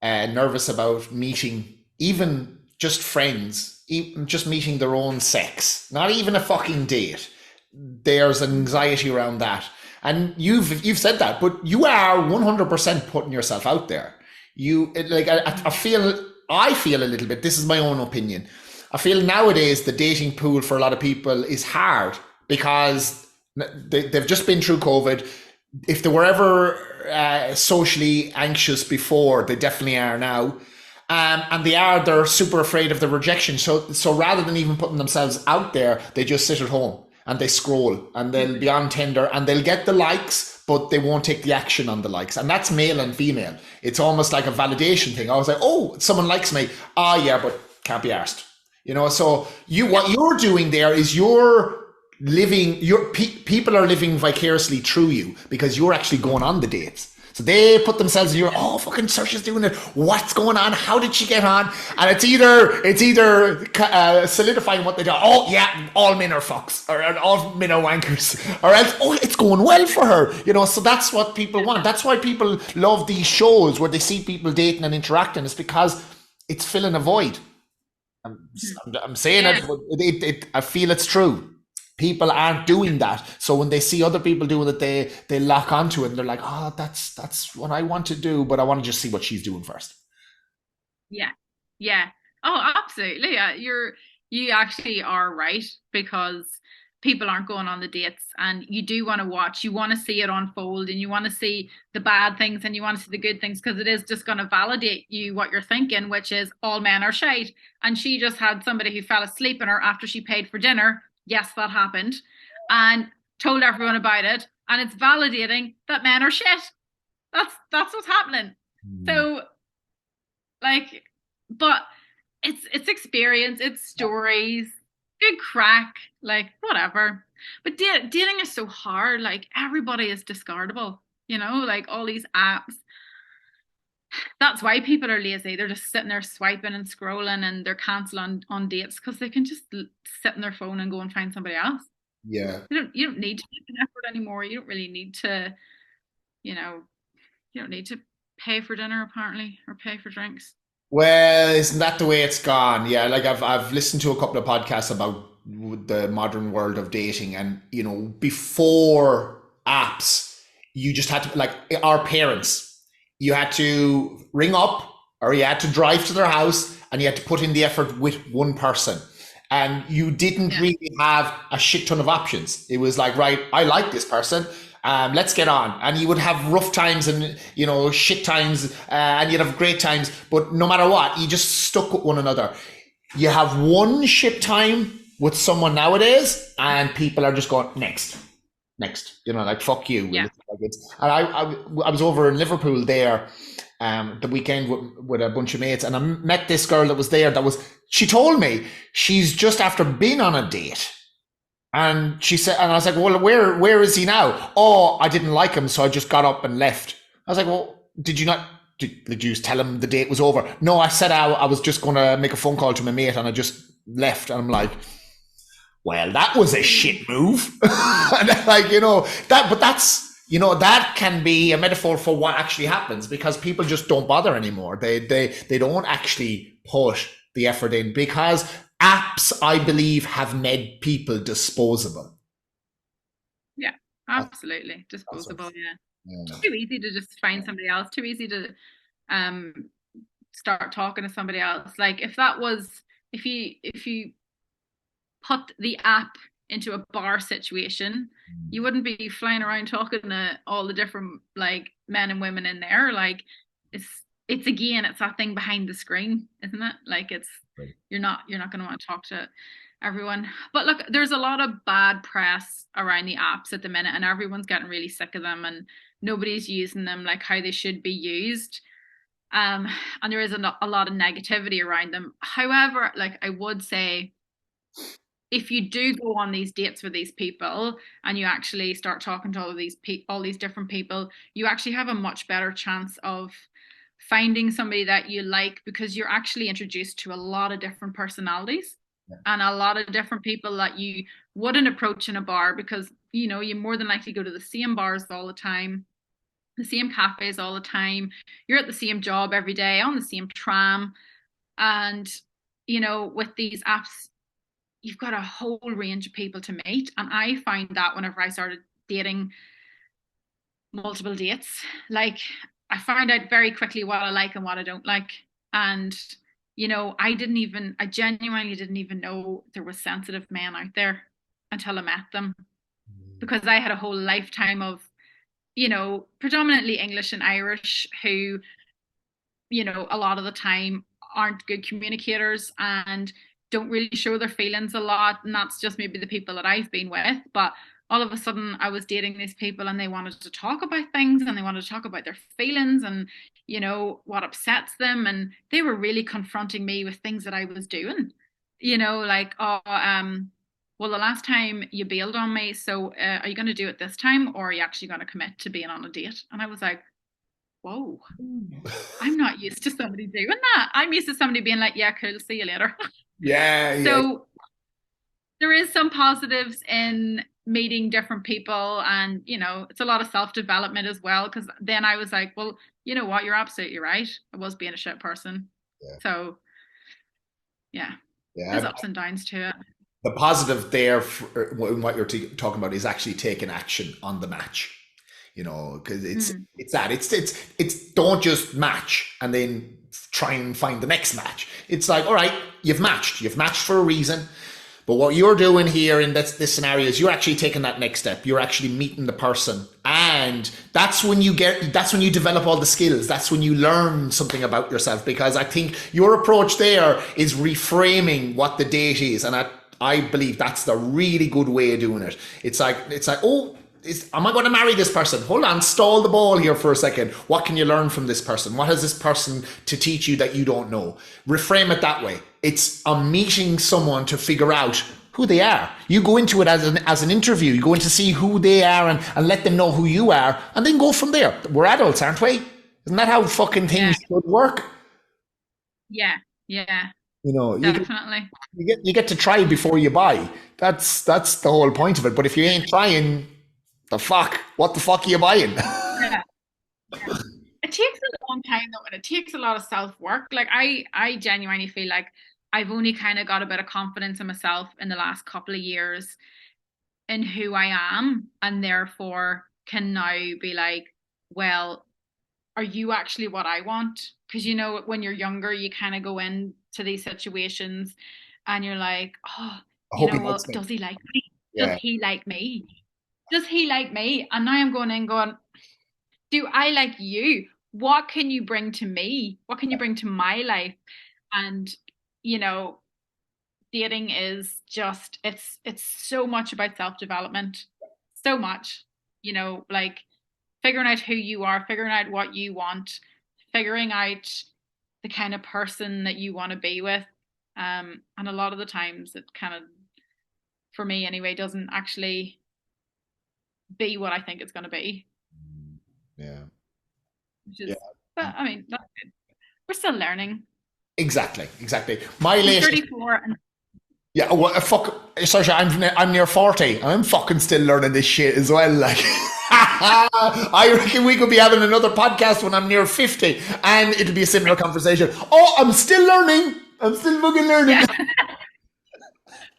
nervous about meeting even just friends, even just meeting their own sex, not even a fucking date. there's anxiety around that. And you've said that, but you are 100% putting yourself out there. Like I feel a little bit. This is my own opinion. I feel nowadays the dating pool for a lot of people is hard because they've just been through COVID. If they were ever socially anxious before, they definitely are now. And they're super afraid of the rejection. So rather than even putting themselves out there, they just sit at home and they scroll and they'll be on Tinder and they'll get the likes, but they won't take the action on the likes. And that's male and female. It's almost like a validation thing. I was like, oh, someone likes me. Ah, yeah, but can't be arsed. So what you're doing there is people are living vicariously through you because you're actually going on the dates. So they put themselves in oh, fucking Saoirse's doing it. What's going on? How did she get on? And it's either solidifying what they do. Oh, yeah, all men are fucks or all men are wankers. Or else, oh, it's going well for her. So that's what people want. That's why people love these shows where they see people dating and interacting. It's because it's filling a void. I'm saying it, I feel it's true. People aren't doing that. So when they see other people doing it, they lock onto it and they're like, oh, that's what I want to do, but I want to just see what she's doing first. Yeah. Yeah. Oh, absolutely. Yeah. You actually are right, because people aren't going on the dates, and you do want to watch, you want to see it unfold, and you want to see the bad things and you want to see the good things, because it is just going to validate you what you're thinking, which is all men are shite. And she just had somebody who fell asleep in her after she paid for dinner. Yes, that happened, and told everyone about it, and it's validating that men are shit. That's what's happening. So, like, but it's experience, it's stories, good crack, like whatever. But dating is so hard. Like, everybody is discardable. Like all these apps. That's why people are lazy. They're just sitting there swiping and scrolling, and they're canceling on dates because they can just sit on their phone and go and find somebody else. Yeah. You don't need to make an effort anymore. You don't really need to, you don't need to pay for dinner apparently, or pay for drinks. Well, isn't that the way it's gone? Yeah, like I've listened to a couple of podcasts about the modern world of dating, and before apps, you just had to, like, our parents, you had to ring up or you had to drive to their house and you had to put in the effort with one person. And you didn't really have a shit ton of options. It was like, right, I like this person. Let's get on. And you would have rough times and, shit times, and you'd have great times. But no matter what, you just stuck with one another. You have one shit time with someone nowadays and people are just going, next. Like, fuck you. Yeah. And I was over in Liverpool there the weekend with a bunch of mates, and I met this girl that was there. She told me she's just after being on a date, and she said, and I was like, well, where is he now? Oh, I didn't like him, so I just got up and left. I was like, well, did you just tell him the date was over? No, I said I was just going to make a phone call to my mate, and I just left. And I'm like, well, that was a shit move. And that can be a metaphor for what actually happens, because people just don't bother anymore. They don't actually put the effort in, because apps, I believe, have made people disposable. Yeah, absolutely. Disposable, yeah. Too easy to just find somebody else, too easy to start talking to somebody else. Like, if you put the app into a bar situation, you wouldn't be flying around talking to all the different, like, men and women in there. Like, it's that thing behind the screen, isn't it? Like, you're not going to want to talk to everyone. But look, there's a lot of bad press around the apps at the minute, and everyone's getting really sick of them, and nobody's using them like how they should be used. And there is a lot of negativity around them. However, like, I would say, if you do go on these dates with these people and you actually start talking to all these different people, you actually have a much better chance of finding somebody that you like, because you're actually introduced to a lot of different personalities and a lot of different people that you wouldn't approach in a bar, because you more than likely go to the same bars all the time, the same cafes all the time, you're at the same job every day, on the same tram. And with these apps, you've got a whole range of people to meet. And I find that whenever I started dating multiple dates, like I find out very quickly what I like and what I don't like. And, I genuinely didn't even know there was sensitive men out there until I met them, because I had a whole lifetime of, predominantly English and Irish who, a lot of the time aren't good communicators and don't really show their feelings a lot. And that's just maybe the people that I've been with. But all of a sudden I was dating these people and they wanted to talk about things and they wanted to talk about their feelings and, what upsets them. And they were really confronting me with things that I was doing, like, well, the last time you bailed on me, so are you going to do it this time, or are you actually going to commit to being on a date? And I was like, whoa, I'm not used to somebody doing that. I'm used to somebody being like, yeah, cool, see you later. Yeah, yeah. So there is some positives in meeting different people, and it's a lot of self-development as well, because then I was like, well, you know what, you're absolutely right, I was being a shit person. Yeah. So yeah, there's Yeah. ups and downs to it. The positive there in what you're talking about is actually taking action on the match. Because Mm. it's that it's don't just match and then try and find the next match. It's like, all right, you've matched for a reason. But what you're doing here in this scenario is you're actually taking that next step. You're actually meeting the person. And that's when you develop all the skills. That's when you learn something about yourself. Because I think your approach there is reframing what the date is. And I believe that's the really good way of doing it. It's like, oh, am I going to marry this person? Hold on, stall the ball here for a second. What can you learn from this person? What has this person to teach you that you don't know? Reframe it that way. It's a meeting someone to figure out who they are. You go into it as an interview. You go in to see who they are and let them know who you are, and then go from there. We're adults, aren't we? Isn't that how fucking Yeah, things should work? yeah, yeah, You get, definitely. you get to try before you buy. That's the whole point of it. But if you ain't trying, what the fuck are you buying? Yeah, yeah. It takes a long time though, and it takes a lot of self work. Like I genuinely feel like I've only kind of got a bit of confidence in myself in the last couple of years in who I am, and therefore can now be like, well, are you actually what I want? Because when you're younger, you kind of go into these situations and you're like, oh, I hope he well, likes me. does he like me? Does Yeah. he like me? Does he like me? And now I'm going in going, do I like you? What can you bring to me? What can you bring to my life? And, you know, dating is just it's so much about self-development. So much. Like figuring out who you are, figuring out what you want, figuring out the kind of person that you want to be with. And a lot of the times it kind of, for me anyway, doesn't actually be what I think it's going to be. Yeah. Which Yeah. is, but I mean, that's good. We're still learning. Exactly. Exactly. My I'm latest. 34 and Yeah. Well, Saoirse, I'm near 40. I'm fucking still learning this shit as well. Like, I reckon we could be having another podcast when I'm near 50, and it'll be a similar conversation. Oh, I'm still learning. I'm still fucking learning. yeah.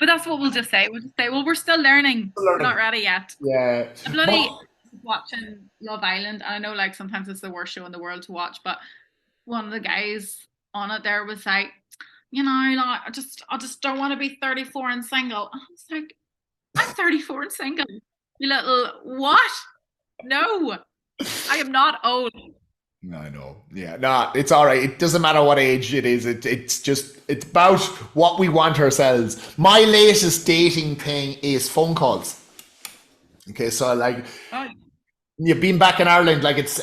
But that's what we'll just say. We'll just say, well, we're still learning. Still We're not learning. ready yet. Yeah. I bloody watching Love Island. And I know like sometimes it's the worst show in the world to watch, but one of the guys on it there was like, like I just don't want to be 34 and single. And I was like, I'm 34 and single. You little what? No, I am not old. No, I know. Yeah, no, it's all right. It doesn't matter what age it is. It's about what we want ourselves. My latest dating thing is phone calls. Okay, so like Oh, you've been back in Ireland, like it's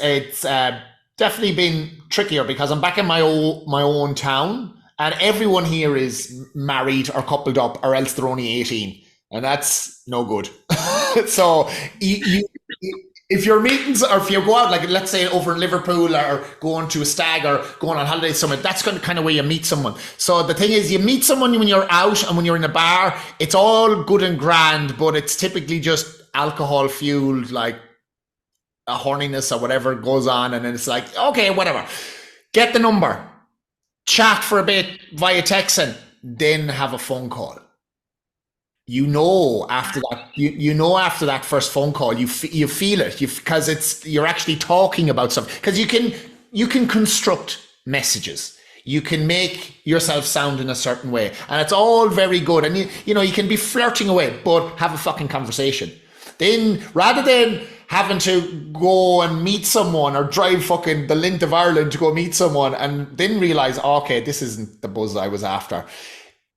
definitely been trickier because I'm back in my own town, and everyone here is married or coupled up, or else they're only 18, and that's no good. So if you're meeting, or if you go out, like let's say over in Liverpool, or going to a stag, or going on holiday somewhere, that's kind of where you meet someone. So the thing is, you meet someone when you're out and when you're in a bar, it's all good and grand, but it's typically just alcohol fueled, like a horniness or whatever goes on, and then it's like, okay, whatever. Get the number, chat for a bit via texting, then have a phone call. you know after that you know after that first phone call you feel it because it's you're actually talking about something because you can construct messages, you can make yourself sound in a certain way, and it's all very good, and you know you can be flirting away but have a fucking conversation. Then rather than having to go and meet someone or drive fucking the length of Ireland to go meet someone and then realize, oh, okay, this isn't the buzz I was after,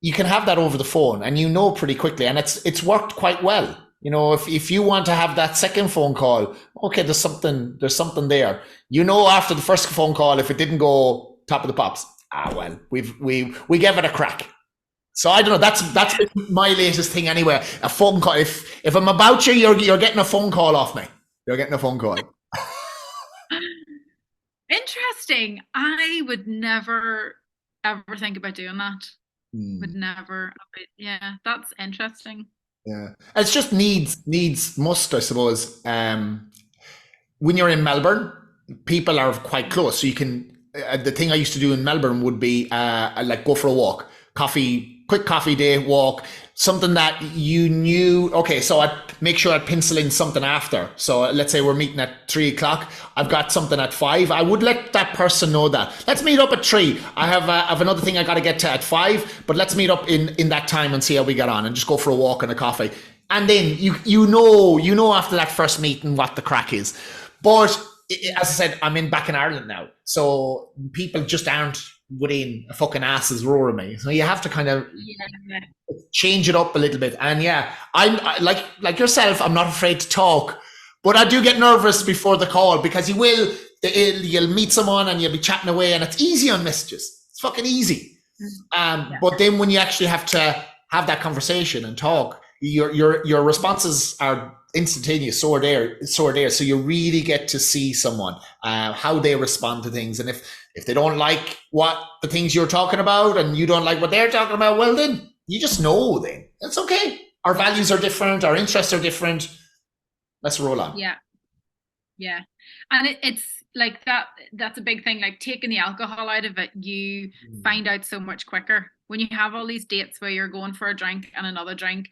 you can have that over the phone and you know pretty quickly, and it's worked quite well. You know, if you want to have that second phone call, okay, there's something there. You know, after the first phone call, if it didn't go top of the pops, well, we gave it a crack. So I don't know. That's Yeah. been my latest thing anyway. A phone call. If I'm about you, you're getting a phone call off me. You're getting a phone call. Interesting. I would never ever think about doing that. Would Hmm. never. Yeah, that's interesting. Yeah, it's just needs must, I suppose. When you're in Melbourne, people are quite close. So you can, the thing I used to do in Melbourne would be like go for a walk, quick coffee day walk, something that you knew. Okay, so I'd make sure I'd pencil in something after. So let's say we're meeting at 3 o'clock. I've got something at 5. I would let that person know that. Let's meet up at 3. I have another thing I got to get to at 5, but let's meet up in that time and see how we get on and just go for a walk and a coffee. And then you know after that first meeting what the crack is. But as I said, I'm back in Ireland now, so people just aren't within a fucking ass's roar of me. So you have to kind of Yeah. change it up a little bit. And yeah, like yourself. I'm not afraid to talk, but I do get nervous before the call because you'll meet someone and you'll be chatting away, and it's easy on messages. It's fucking easy. Mm. Yeah. But then when you actually have to have that conversation and talk, your responses are instantaneous. So are there. So you really get to see someone, how they respond to things, and if they don't like what the things you're talking about, and you don't like what they're talking about, well then you just know. Then it's okay. Our values are different. Our interests are different. Let's roll on. Yeah. Yeah. And it's like that, that's a big thing. Like taking the alcohol out of it, you Mm. find out so much quicker. When you have all these dates where you're going for a drink and another drink,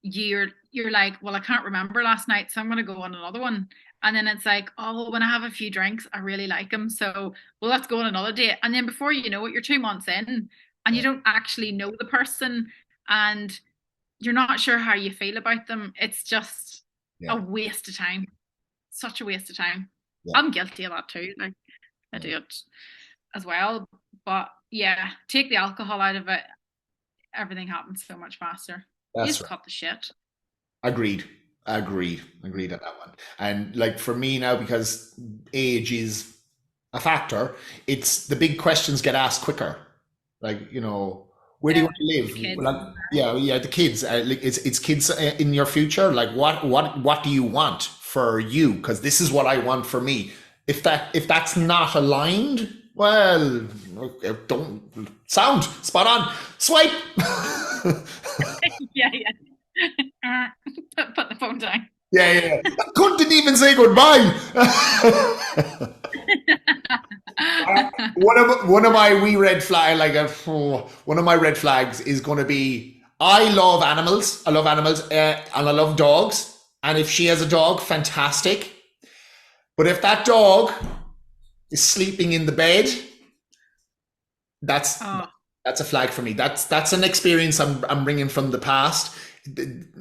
you're like, well, I can't remember last night, so I'm gonna go on another one. And then it's like, oh, well, when I have a few drinks, I really like them. So, well, let's go on another date. And then before you know it, you're 2 months in and you Yeah, don't actually know the person and you're not sure how you feel about them. It's just a yeah, waste of time, such a waste of time. yeah, I'm guilty of that too. Like I yeah. do it as well. But yeah, take the alcohol out of it, everything happens so much faster. You That's just right. cut the shit. Agreed. Agreed on that one. And like for me now, because age is a factor, it's the big questions get asked quicker. Like, where do you Yeah, want to the live? kids. Well, yeah, the kids. Like, it's kids in your future. Like, what do you want for you? Because this is what I want for me. If that's not aligned, well, okay, don't sound spot on. Swipe. Yeah, yeah. Put the phone down. Yeah, yeah, yeah. That cunt didn't even say goodbye. One of my wee red flag, one of my red flags is going to be I love animals. I love animals, and I love dogs. And if she has a dog, fantastic. But if that dog is sleeping in the bed, that's Oh, that's a flag for me. That's an experience I'm bringing from the past.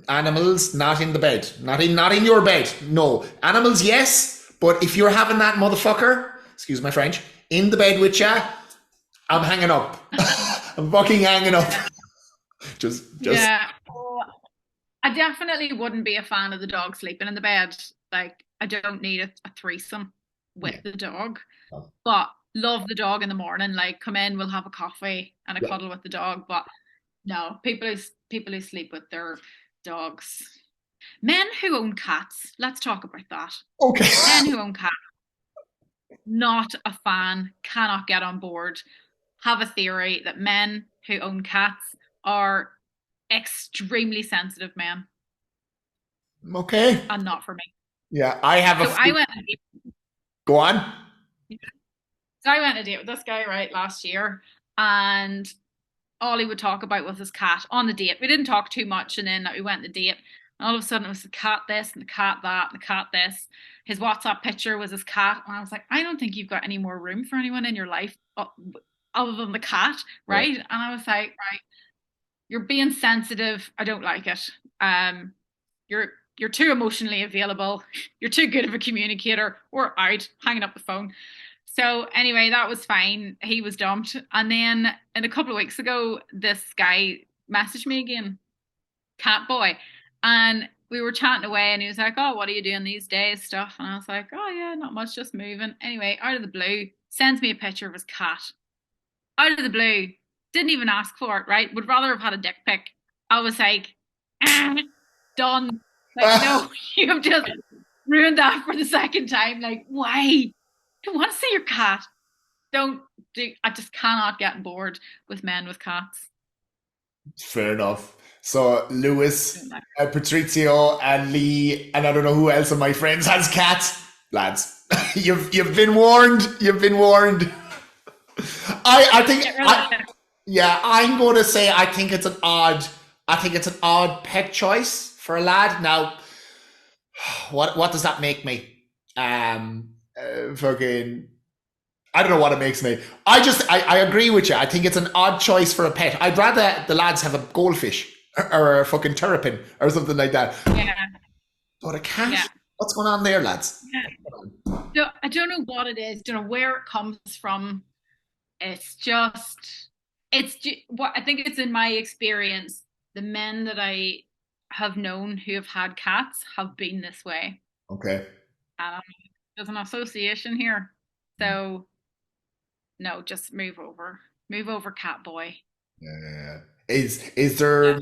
Animals not in the bed, not in your bed. No animals, yes, but if you're having that motherfucker, excuse my French, in the bed with you, I'm hanging up. I'm fucking hanging up. yeah. Just Yeah. Oh, I definitely wouldn't be a fan of the dog sleeping in the bed. Like, I don't need a threesome with yeah, the dog, but love the dog in the morning. Like, come in, we'll have a coffee and a yeah. cuddle with the dog. But no, people who sleep with their dogs. Men who own cats. Let's talk about that. Okay. Men who own cats, not a fan, cannot get on board. Have a theory that men who own cats are extremely sensitive men Okay. and not for me. Yeah, I have So I a. went Go on. so I went on a date with this guy right last year, and all he would talk about was his cat on the date. We didn't talk too much, and then we went on the date. And all of a sudden, it was the cat this and the cat that and the cat this. His WhatsApp picture was his cat, and I was like, I don't think you've got any more room for anyone in your life other than the cat, Yeah. right? And I was like, right, you're being sensitive. I don't like it. You're you're too emotionally available. You're too good of a communicator. Or out, hanging up the phone. So anyway, that was fine. He was dumped. And then in a couple of weeks ago, this guy messaged me again, cat boy. And we were chatting away and he was like, oh, what are you doing these days? Stuff. And I was like, oh yeah, not much, just moving. Anyway, out of the blue, sends me a picture of his cat. Out of the blue. Didn't even ask for it, right? Would rather have had a dick pic. I was like, done. Like, no, you have just ruined that for the second time. Like, why? I want to see your cat. Don't do. I just cannot get bored with men with cats. Fair enough. So Lewis, Patrizio, and Lee, and I don't know who else of my friends has cats. Lads, you've been warned. You've been warned. I think yeah, I'm going to say I think it's an odd pet choice for a lad. Now, what does that make me? Fucking I don't know what it makes me. I agree with you. I think it's an odd choice for a pet. I'd rather the lads have a goldfish or a fucking terrapin or something like that. Yeah. But a cat? Yeah. What's going on there, lads? Yeah. So I don't know what it is. Don't know where it comes from. It's just, what I think it's in my experience. The men that I have known who have had cats have been this way. Okay. And there's an association here. So no, just move over, cat boy. Yeah. Is there? Yeah.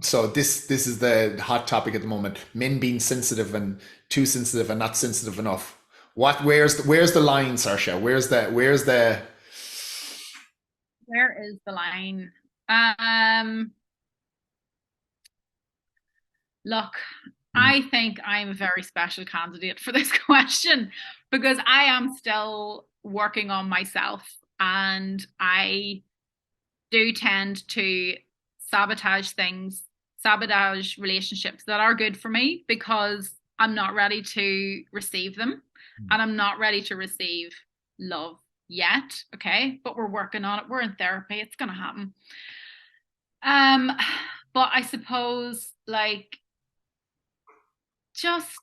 So this is the hot topic at the moment. Men being sensitive and too sensitive and not sensitive enough. Where's the line, Saoirse? Where is the line? Look, I think I'm a very special candidate for this question because I am still working on myself and I do tend to sabotage relationships that are good for me because I'm not ready to receive them and I'm not ready to receive love yet. Okay. But we're working on it. We're in therapy. It's going to happen. Um, but I suppose like just,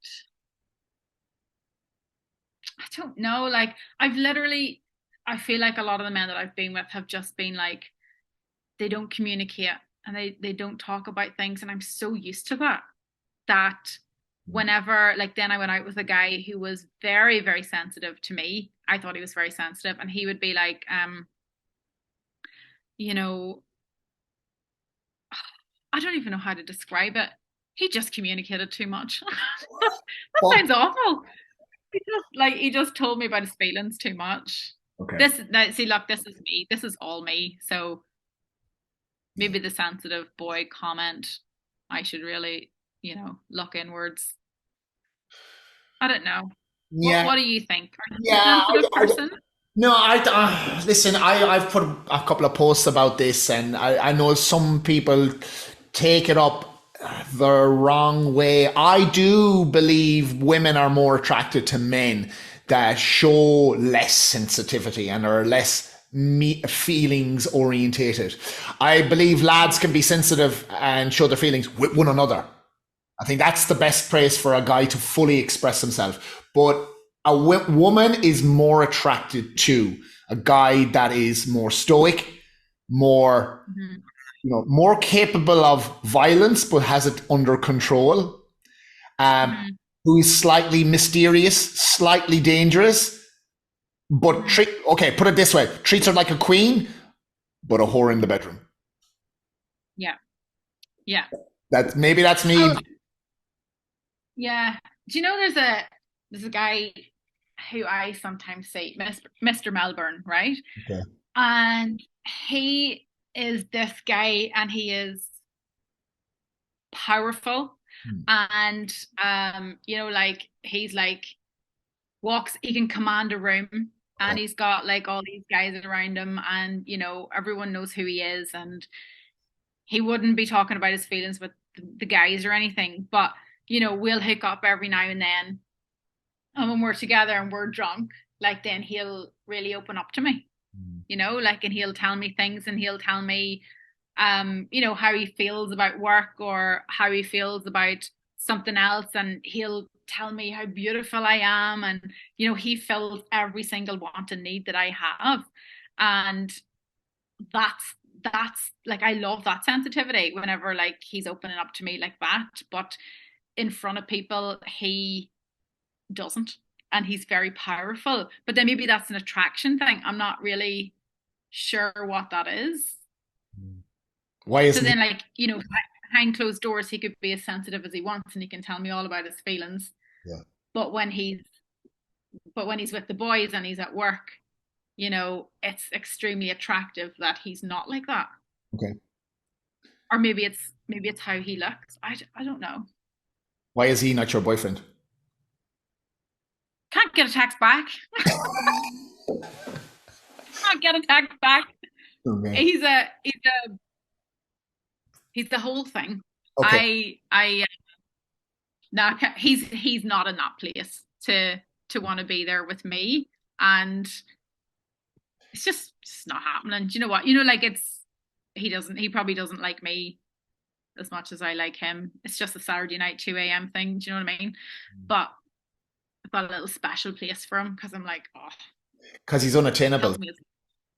I don't know, like I feel like a lot of the men that I've been with have just been like, they don't communicate and they don't talk about things. And I'm so used to that whenever, like then I went out with a guy who was very, very sensitive to me. I thought he was very sensitive and he would be like, you know, I don't even know how to describe it. He just communicated too much. That Well, sounds awful. He just told me about his feelings too much. okay. This now, see, look, this is me. This is all me. So maybe the sensitive boy comment, I should really, look inwards. I don't know. What Yeah. What do you think? Are you a Yeah. sensitive person? No, listen. I've put a couple of posts about this, and I know some people take it up the wrong way. I do believe women are more attracted to men that show less sensitivity and are less feelings orientated. I believe lads can be sensitive and show their feelings with one another. I think that's the best place for a guy to fully express himself. But a woman is more attracted to a guy that is more stoic, more Mm-hmm. more capable of violence but has it under control. Mm-hmm. Who is slightly mysterious, slightly dangerous, but put it this way: treats her like a queen, but a whore in the bedroom. Yeah. Yeah. That's me. Oh, yeah. Do you know there's a guy who I sometimes say Mr. Melbourne, right? Okay. And he is this guy and he is powerful and like he's like he can command a room and he's got like all these guys around him, and everyone knows who he is, and he wouldn't be talking about his feelings with the guys or anything, but we'll hook up every now and then, and when we're together and we're drunk, like then he'll really open up to me, like, and he'll tell me things, and he'll tell me how he feels about work or how he feels about something else, and he'll tell me how beautiful I am, and he fills every single want and need that I have. And that's like, I love that sensitivity whenever like he's opening up to me like that, but in front of people he doesn't, and he's very powerful. But then maybe that's an attraction thing, I'm not really sure what that is. Why So isn't then, he? like, behind closed doors, he could be as sensitive as he wants, and he can tell me all about his feelings. Yeah. But when he's with the boys and he's at work, it's extremely attractive that he's not like that. Okay. Or maybe it's how he looks. I don't know. Why is he not your boyfriend? Can't get a text back. Can't get a text back. Okay. He's the whole thing. Okay. I no, he's not in that place to want to be there with me, and it's just not happening. Do you know what? Like, he probably doesn't like me as much as I like him. It's just a Saturday night 2 a.m. thing. Do you know what I mean? But I've got a little special place for him because I'm like, oh, Because he's unattainable. tells me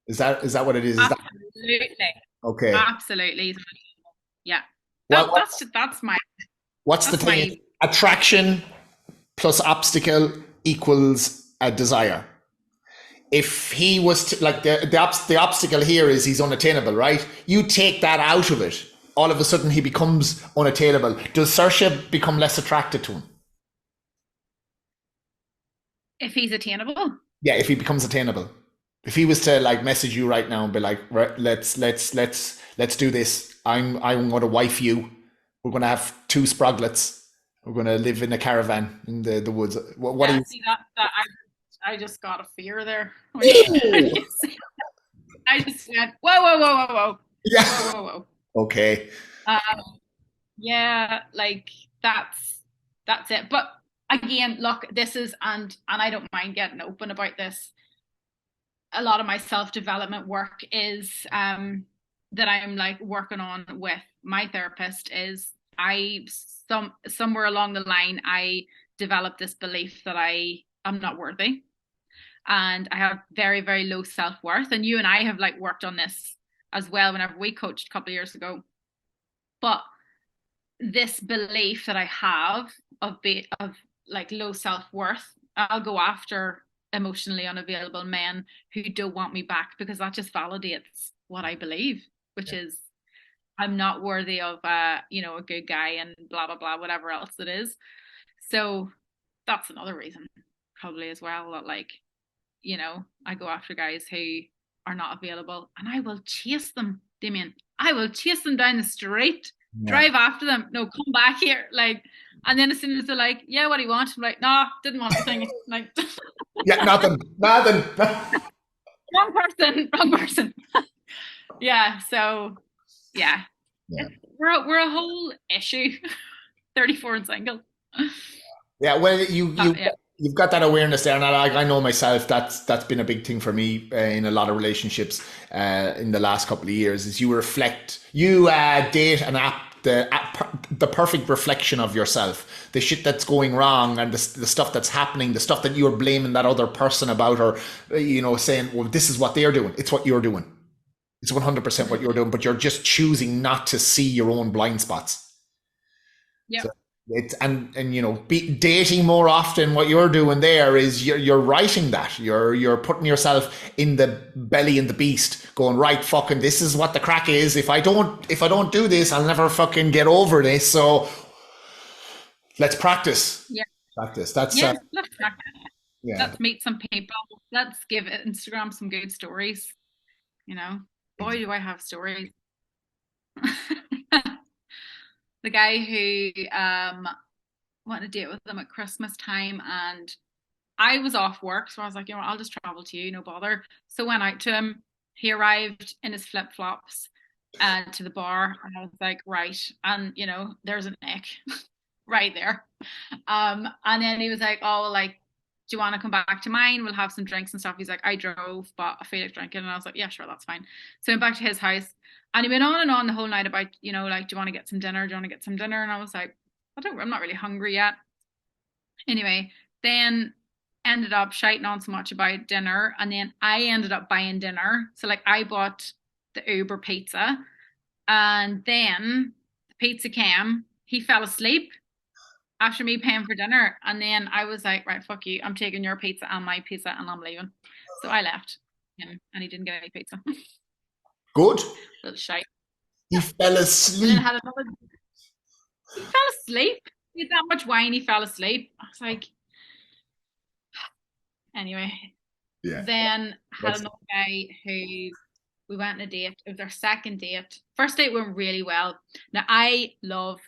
Is that what it is? Is that absolutely, okay? absolutely, yeah. What, what That's my what's the that's thing? my Attraction plus obstacle equals a desire. If he was like the obstacle here is he's unattainable, right? You take that out of it, all of a sudden he becomes unattainable. Does Saoirse become less attracted to him? if he's attainable. Yeah, if he becomes attainable. If he was to like message you right now and be like, right, let's do this. I'm going to wife you. We're going to have two sproglets. We're going to live in a caravan in the woods. What do Yeah, you? see that I just got a fear there. Ooh! I just went, whoa, whoa, whoa, whoa, whoa, Yeah. whoa, whoa, whoa. Okay. Yeah, like that's it. But again, look, this is, and I don't mind getting open about this. A lot of my self-development work is that I'm like working on with my therapist is somewhere along the line I developed this belief that I am not worthy, and I have very, very low self-worth. And you and I have like worked on this as well whenever we coached a couple of years ago. But this belief that I have of like low self-worth, I'll go after emotionally unavailable men who don't want me back, because that just validates what I believe, which is I'm not worthy of a good guy and blah blah blah, whatever else it is. So that's another reason probably as well, that like, I go after guys who are not available, and I will chase them, Damien. I will chase them down the street, Yeah. drive after them. No, come back here. Like, and then as soon as they're like, yeah, what do you want? I'm like, no, didn't want the thing. Like, Yeah. Nothing. Nothing. wrong person, wrong person. Yeah. So, yeah, Yeah. we're a whole issue. 34 and single. Yeah. Well, you you Yeah. you've got that awareness there, and I know myself that's been a big thing for me in a lot of relationships in the last couple of years. Is you date an app. The perfect reflection of yourself, the shit that's going wrong, and the stuff that's happening, the stuff that you're blaming that other person about, or saying, well, this is what they're doing, it's what you're doing, it's 100% what you're doing, but you're just choosing not to see your own blind spots. Yep. So it's and dating more often. What you're doing there is you're writing that. You're putting yourself in the belly of the beast, going, right, fucking, this is what the crack is. If I don't do this, I'll never fucking get over this. So let's practice. Yeah. Practice. That's Yeah. Let's practice. yeah. Let's meet some people. Let's give Instagram some good stories. Boy, do I have stories. The guy who went on a date with them at Christmas time, and I was off work, so I was like, I'll just travel to you, no bother. So went out to him. He arrived in his flip flops to the bar, and I was like, right, and there's an ick right there. And then he was like, oh, well, like, do you want to come back to mine? We'll have some drinks and stuff. He's like, I drove, but I feel like drinking, and I was like, yeah, sure, that's fine. So I went back to his house, and he went on and on the whole night about, like, do you want to get some dinner? Do you want to get some dinner? And I was like, I'm not really hungry yet. Anyway, then ended up shouting on so much about dinner, and then I ended up buying dinner. So like I bought the Uber pizza, and then the pizza came. He fell asleep after me paying for dinner, and then I was like, right, fuck you, I'm taking your pizza and my pizza, and I'm leaving. So I left him, and he didn't get any pizza. Good. Little shite. He fell And then asleep. had another. He fell asleep. He had that much wine. He fell asleep. I was like, anyway. Yeah. Then had another guy who we went on a date. It was our second date. First date went really well. Now I love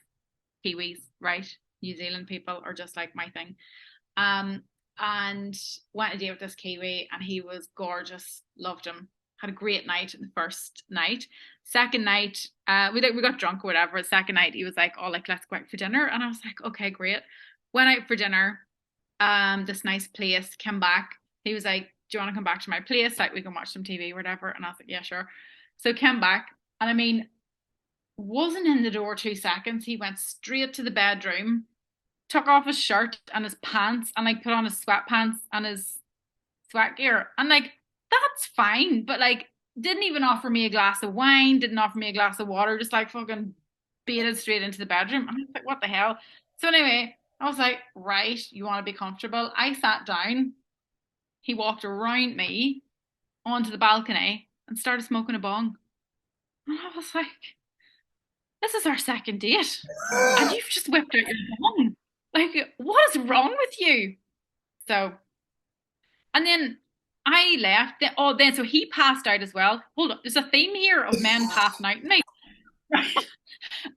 Kiwis, right? New Zealand people are just like my thing. And went on a date with this Kiwi, and he was gorgeous. Loved him. Had a great night the first night. Second night, we got drunk or whatever. The second night, he was like, "Oh, like let's go out for dinner," and I was like, "Okay, great." Went out for dinner. This nice place. Came back. He was like, "Do you want to come back to my place? Like we can watch some TV or whatever." And I was like, "Yeah, sure." So came back, and I mean, wasn't in the door 2 seconds. He went straight to the bedroom, took off his shirt and his pants, and like put on his sweatpants and his sweat gear. And like, that's fine, but like, didn't even offer me a glass of wine, didn't offer me a glass of water, just like fucking baited straight into the bedroom. And I was like, what the hell? So anyway, I was like, right, you want to be comfortable? I sat down. He walked around me onto the balcony and started smoking a bong. And I was like, this is our second date. And you've just whipped out your bong. Like, what is wrong with you? So, and then I left. Then so he passed out as well. Hold on, there's a theme here of men passing out. Right?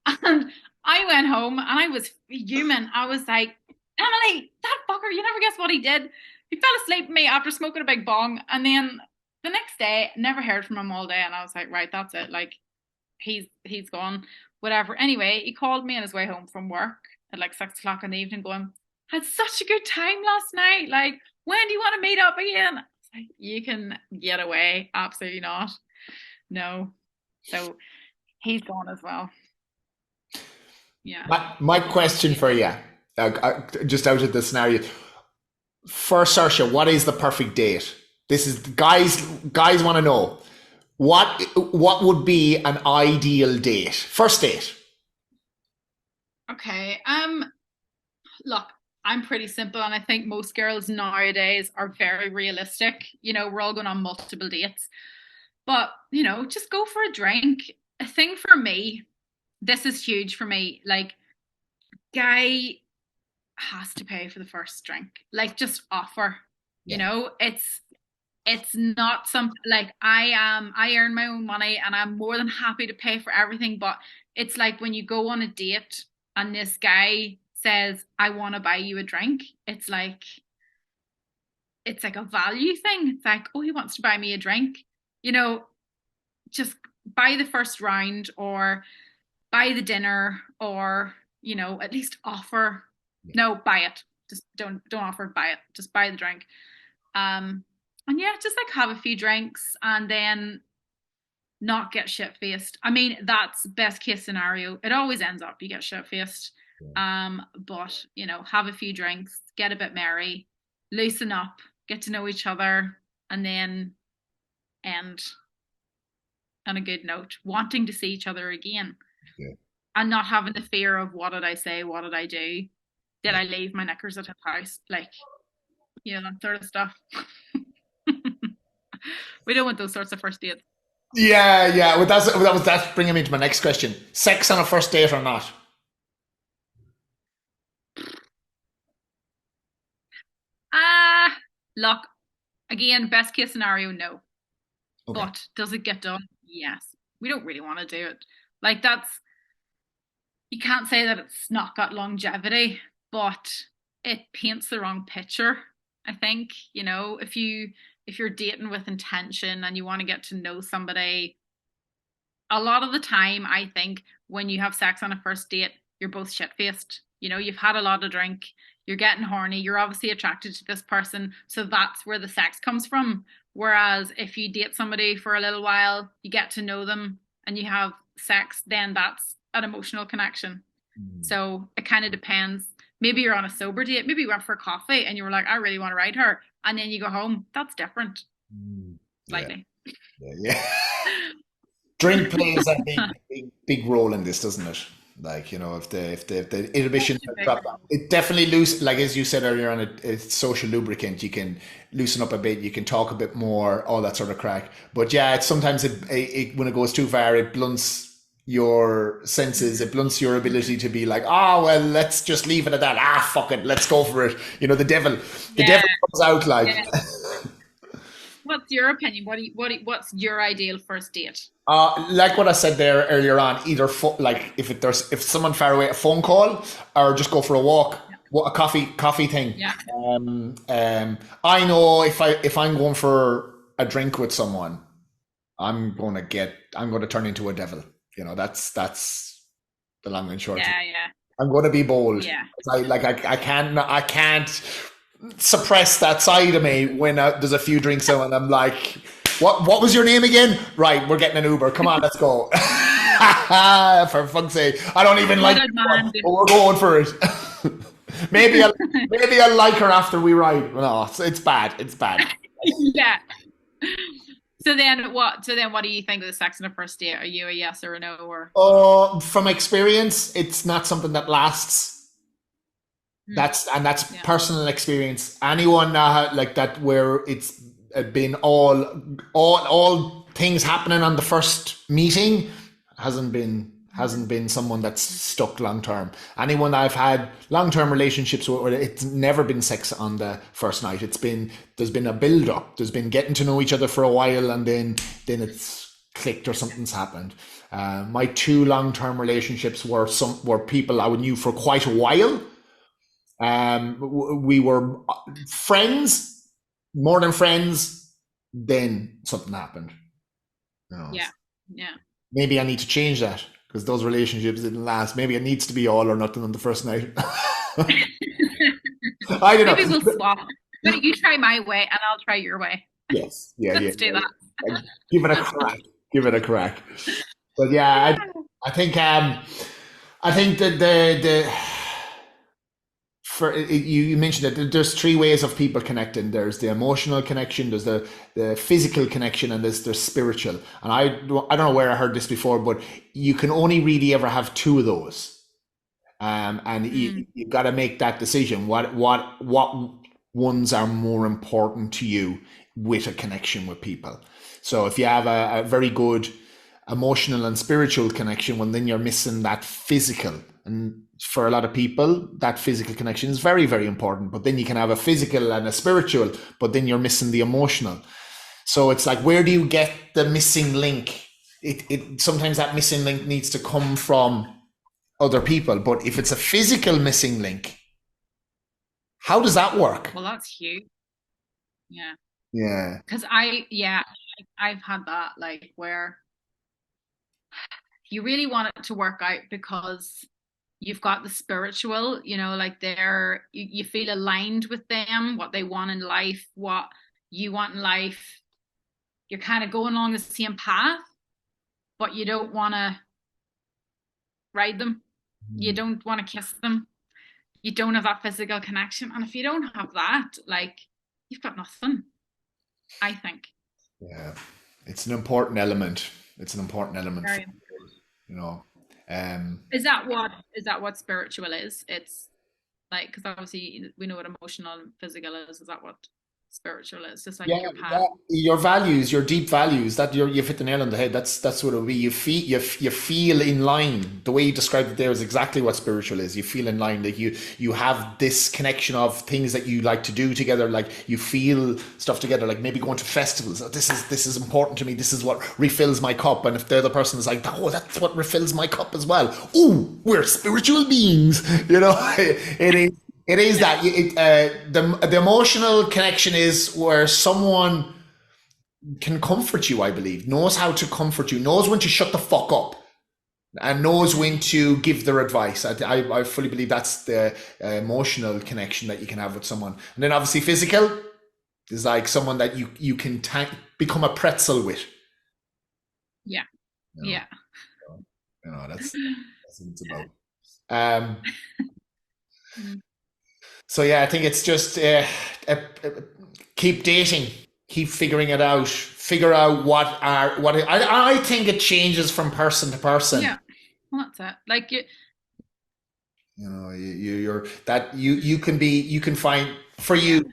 And I went home and I was fuming. I was like, Emily, that fucker, you never guess what he did. He fell asleep with me after smoking a big bong. And then the next day, never heard from him all day. And I was like, right, that's it. Like, he's gone, whatever. Anyway, he called me on his way home from work at like 6 o'clock in the evening going, had such a good time last night. Like, when do you want to meet up again? I was like, you can get away. Absolutely not. No. So he's gone as well. Yeah. My question for you, just out of the scenario, for Saoirse, what is the perfect date? This is guys. Guys want to know what would be an ideal date, first date. Okay. Look, I'm pretty simple, and I think most girls nowadays are very realistic. We're all going on multiple dates, but just go for a drink. A thing for me, this is huge for me. Like, guy has to pay for the first drink. Like, just offer. Yeah. It's not something like I earn my own money and I'm more than happy to pay for everything, but it's like when you go on a date and this guy says, I want to buy you a drink, it's like a value thing. It's like, oh, he wants to buy me a drink. Just buy the first round or buy the dinner, or at least offer. No, buy it. Just don't offer, buy it. Just buy the drink. And yeah, just like have a few drinks and then not get shit faced. I mean, that's best case scenario. It always ends up you get shit faced. But have a few drinks, get a bit merry, loosen up, get to know each other, and then end on a good note, wanting to see each other again. Yeah. And not having the fear of what did I say, what did I do? Did I leave my knickers at his house? Like, that sort of stuff. We don't want those sorts of first dates. Yeah. Well, that's bringing me to my next question. Sex on a first date or not? Look, again, best case scenario, no. Okay. But does it get done? Yes. We don't really want to do it. Like, you can't say that it's not got longevity, but it paints the wrong picture. I think, if you're dating with intention and you want to get to know somebody, a lot of the time, I think when you have sex on a first date, you're both shit faced. You've had a lot of drink, you're getting horny, you're obviously attracted to this person. So that's where the sex comes from. Whereas if you date somebody for a little while, you get to know them and you have sex, then that's an emotional connection. So it kind of depends. Maybe you're on a sober date, maybe you went for coffee and you were like, I really want to ride her. And then you go home. That's different. Yeah. Slightly. Yeah. Drink plays a big role in this, doesn't it? Like, if the inhibitions are dropped down, it definitely like as you said earlier on, it's social lubricant. You can loosen up a bit, you can talk a bit more, all that sort of crack. But yeah, it's sometimes when it goes too far, it blunts your senses, it blunts your ability to be like, well, let's just leave it at that. Fuck it, let's go for it. The devil comes out like. Yeah. What's your opinion? What's your ideal first date? Like what I said there earlier on, either like if someone far away, a phone call, or just go for a walk, a coffee thing. Yeah. I know if I'm going for a drink with someone, I'm going to turn into a devil. That's the long and short. Yeah, yeah. I'm going to be bold. Yeah. I can't suppress that side of me when there's a few drinks in and I'm like, what was your name again? Right, we're getting an Uber. Come on, let's go. For fuck's sake, I don't even like it, but we're going for it. maybe I'll like her after we ride. No, it's bad. It's bad. Yeah. So then what do you think of the sex on a first date? Are you a yes or a no? Or from experience, it's not something that lasts. That's personal experience. Anyone like that where it's been all things happening on the first meeting hasn't been someone that's stuck long term. Anyone that I've had long term relationships with, it's never been sex on the first night. There's been a build up. There's been getting to know each other for a while, and then it's clicked or something's happened. My two long term relationships were people I knew for quite a while. We were friends, more than friends. Then something happened. Yeah. Maybe I need to change that because those relationships didn't last. Maybe it needs to be all or nothing on the first night. I don't know. Maybe we'll swap. You try my way and I'll try your way. Yes. Let's do that. Give it a crack. But yeah, I think that you mentioned that there's three ways of people connecting. There's the emotional connection, there's the physical connection, and there's spiritual. And I don't know where I heard this before, but you can only really ever have two of those. And you've got to make that decision. What ones are more important to you with a connection with people? So if you have a very good emotional and spiritual connection, well, then you're missing that physical. And for a lot of people, that physical connection is very, very important. But then you can have a physical and a spiritual, but then you're missing the emotional. So it's like, where do you get the missing link? It sometimes that missing link needs to come from other people. But if it's a physical missing link, how does that work? Well, that's huge. Yeah. Yeah. Because I've had that, like, where you really want it to work out because you've got the spiritual, like you feel aligned with them, what they want in life, what you want in life. You're kind of going along the same path, but you don't want to ride them. You don't want to kiss them. You don't have that physical connection. And if you don't have that, like, you've got nothing, I think. Yeah. It's an important element. Very. Is that what spiritual is? It's like, because obviously we know what emotional and physical is. Is that what spiritual is? Just like your path. Your values, your deep values. That you've hit the nail on the head. That's what it would be. You feel in line. The way you described it there is exactly what spiritual is. You feel in line. Like you have this connection of things that you like to do together. Like you feel stuff together. Like maybe going to festivals. Oh, this is important to me. This is what refills my cup. And if the other person is like, oh, that's what refills my cup as well. Ooh, we're spiritual beings. It is. It is Yeah. that the emotional connection is where someone can comfort you. I believe knows how to comfort you, knows when to shut the fuck up, and knows when to give their advice. I fully believe that's the emotional connection that you can have with someone. And then obviously physical is like someone that you can become a pretzel with. Yeah. You know, Yeah. that's what it's about. Um, Mm. so yeah, I think it's just keep dating, keep figuring it out, figure out I think it changes from person to person. Yeah. Well, that's it. Like you, You know, you're that you can be you can find for yeah. you.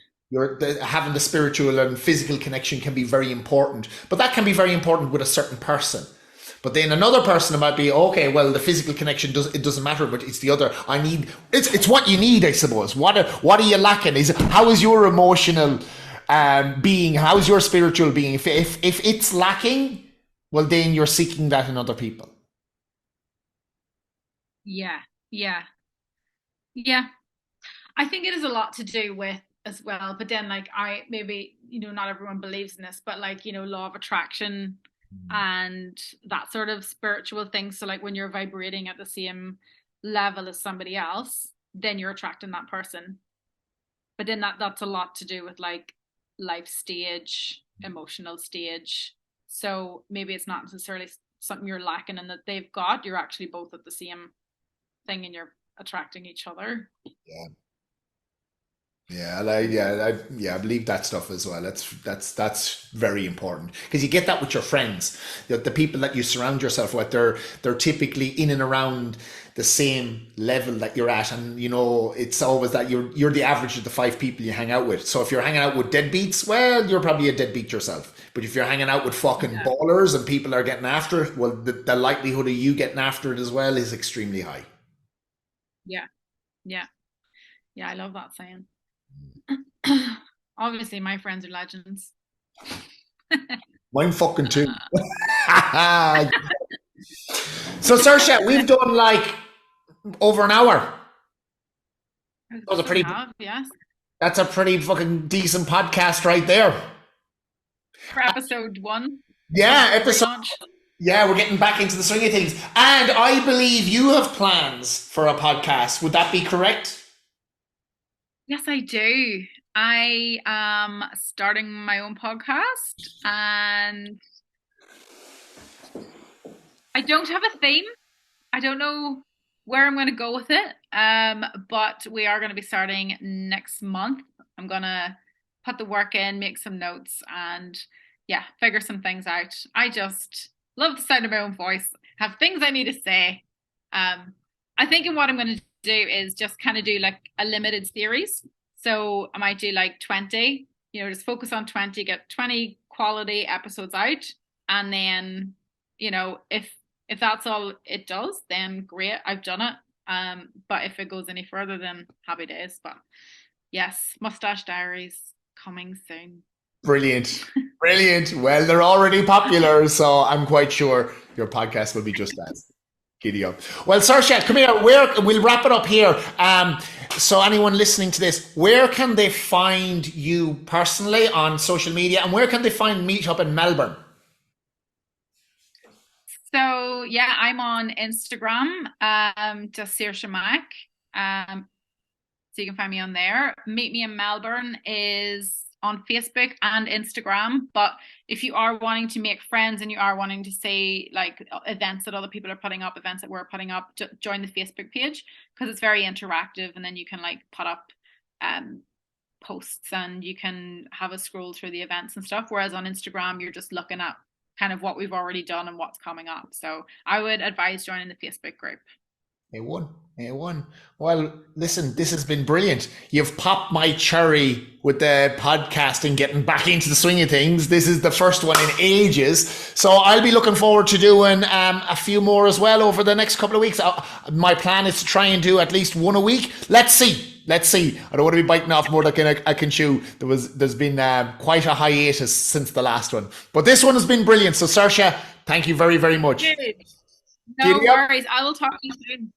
Having the spiritual and physical connection can be very important, but that can be very important with a certain person. But then another person, it might be okay. Well, the physical connection doesn't matter, but it's the other. It's what you need, I suppose. What are you lacking? Is how is your emotional being? How is your spiritual being? If it's lacking, well, then you're seeking that in other people. Yeah. Yeah. Yeah. I think it is a lot to do with as well. But then, like, I maybe, not everyone believes in this, but like, law of attraction and that sort of spiritual thing. So, like, when you're vibrating at the same level as somebody else, then you're attracting that person. But then that's a lot to do with like life stage, emotional stage. So maybe it's not necessarily something you're lacking and that they've got. You're actually both at the same thing and you're attracting each other. Yeah. I believe that stuff as well. That's very important because you get that with your friends. The people that you surround yourself with, they're typically in and around the same level that you're at, and it's always that you're the average of the five people you hang out with. So if you're hanging out with deadbeats, well, you're probably a deadbeat yourself. But if you're hanging out with fucking Yeah. ballers and people are getting after it, well, the likelihood of you getting after it as well is extremely high. Yeah. Yeah. Yeah. I love that saying. Obviously, my friends are legends. Mine fucking too. So, Saoirse, we've done like over an hour. I That was a think we pretty. have, yes. That's a pretty fucking decent podcast right there. For episode 1 Yeah, of episode. relaunch. Yeah, we're getting back into the swing of things, and I believe you have plans for a podcast. Would that be correct? Yes, I do. I am starting my own podcast and I don't have a theme. I don't know where I'm going to go with it. But we are going to be starting next month. I'm going to put the work in, make some notes, and yeah, figure some things out. I just love the sound of my own voice, have things I need to say. I think what I'm going to do is just kind of do like a limited series. So I might do like 20, just focus on 20, get 20 quality episodes out. And then, if that's all it does, then great, I've done it. But if it goes any further, then happy days. But yes, Mustache Diaries coming soon. Brilliant. Brilliant. Well, they're already popular, so I'm quite sure your podcast will be just as giddy up. Well, Saoirse, come here. We'll wrap it up here. So anyone listening to this, where can they find you personally on social media, and where can they find Meetup in Melbourne? So yeah, I'm on Instagram, just Saoirse Mac. So you can find me on there. Meet Me in Melbourne is on Facebook and Instagram. But if you are wanting to make friends and you are wanting to see like events that other people are putting up, events that we're putting up, join the Facebook page because it's very interactive, and then you can like put up posts and you can have a scroll through the events and stuff. Whereas on Instagram, you're just looking at kind of what we've already done and what's coming up. So I would advise joining the Facebook group. A1. A1. Well, listen, this has been brilliant. You've popped my cherry with the podcasting, getting back into the swing of things. This is the first one in ages. So I'll be looking forward to doing a few more as well over the next couple of weeks. My plan is to try and do at least one a week. Let's see. Let's see. I don't want to be biting off more than I can chew. There's been quite a hiatus since the last one. But this one has been brilliant. So Saoirse, thank you very, very much. Good. No worries. I will talk to you soon.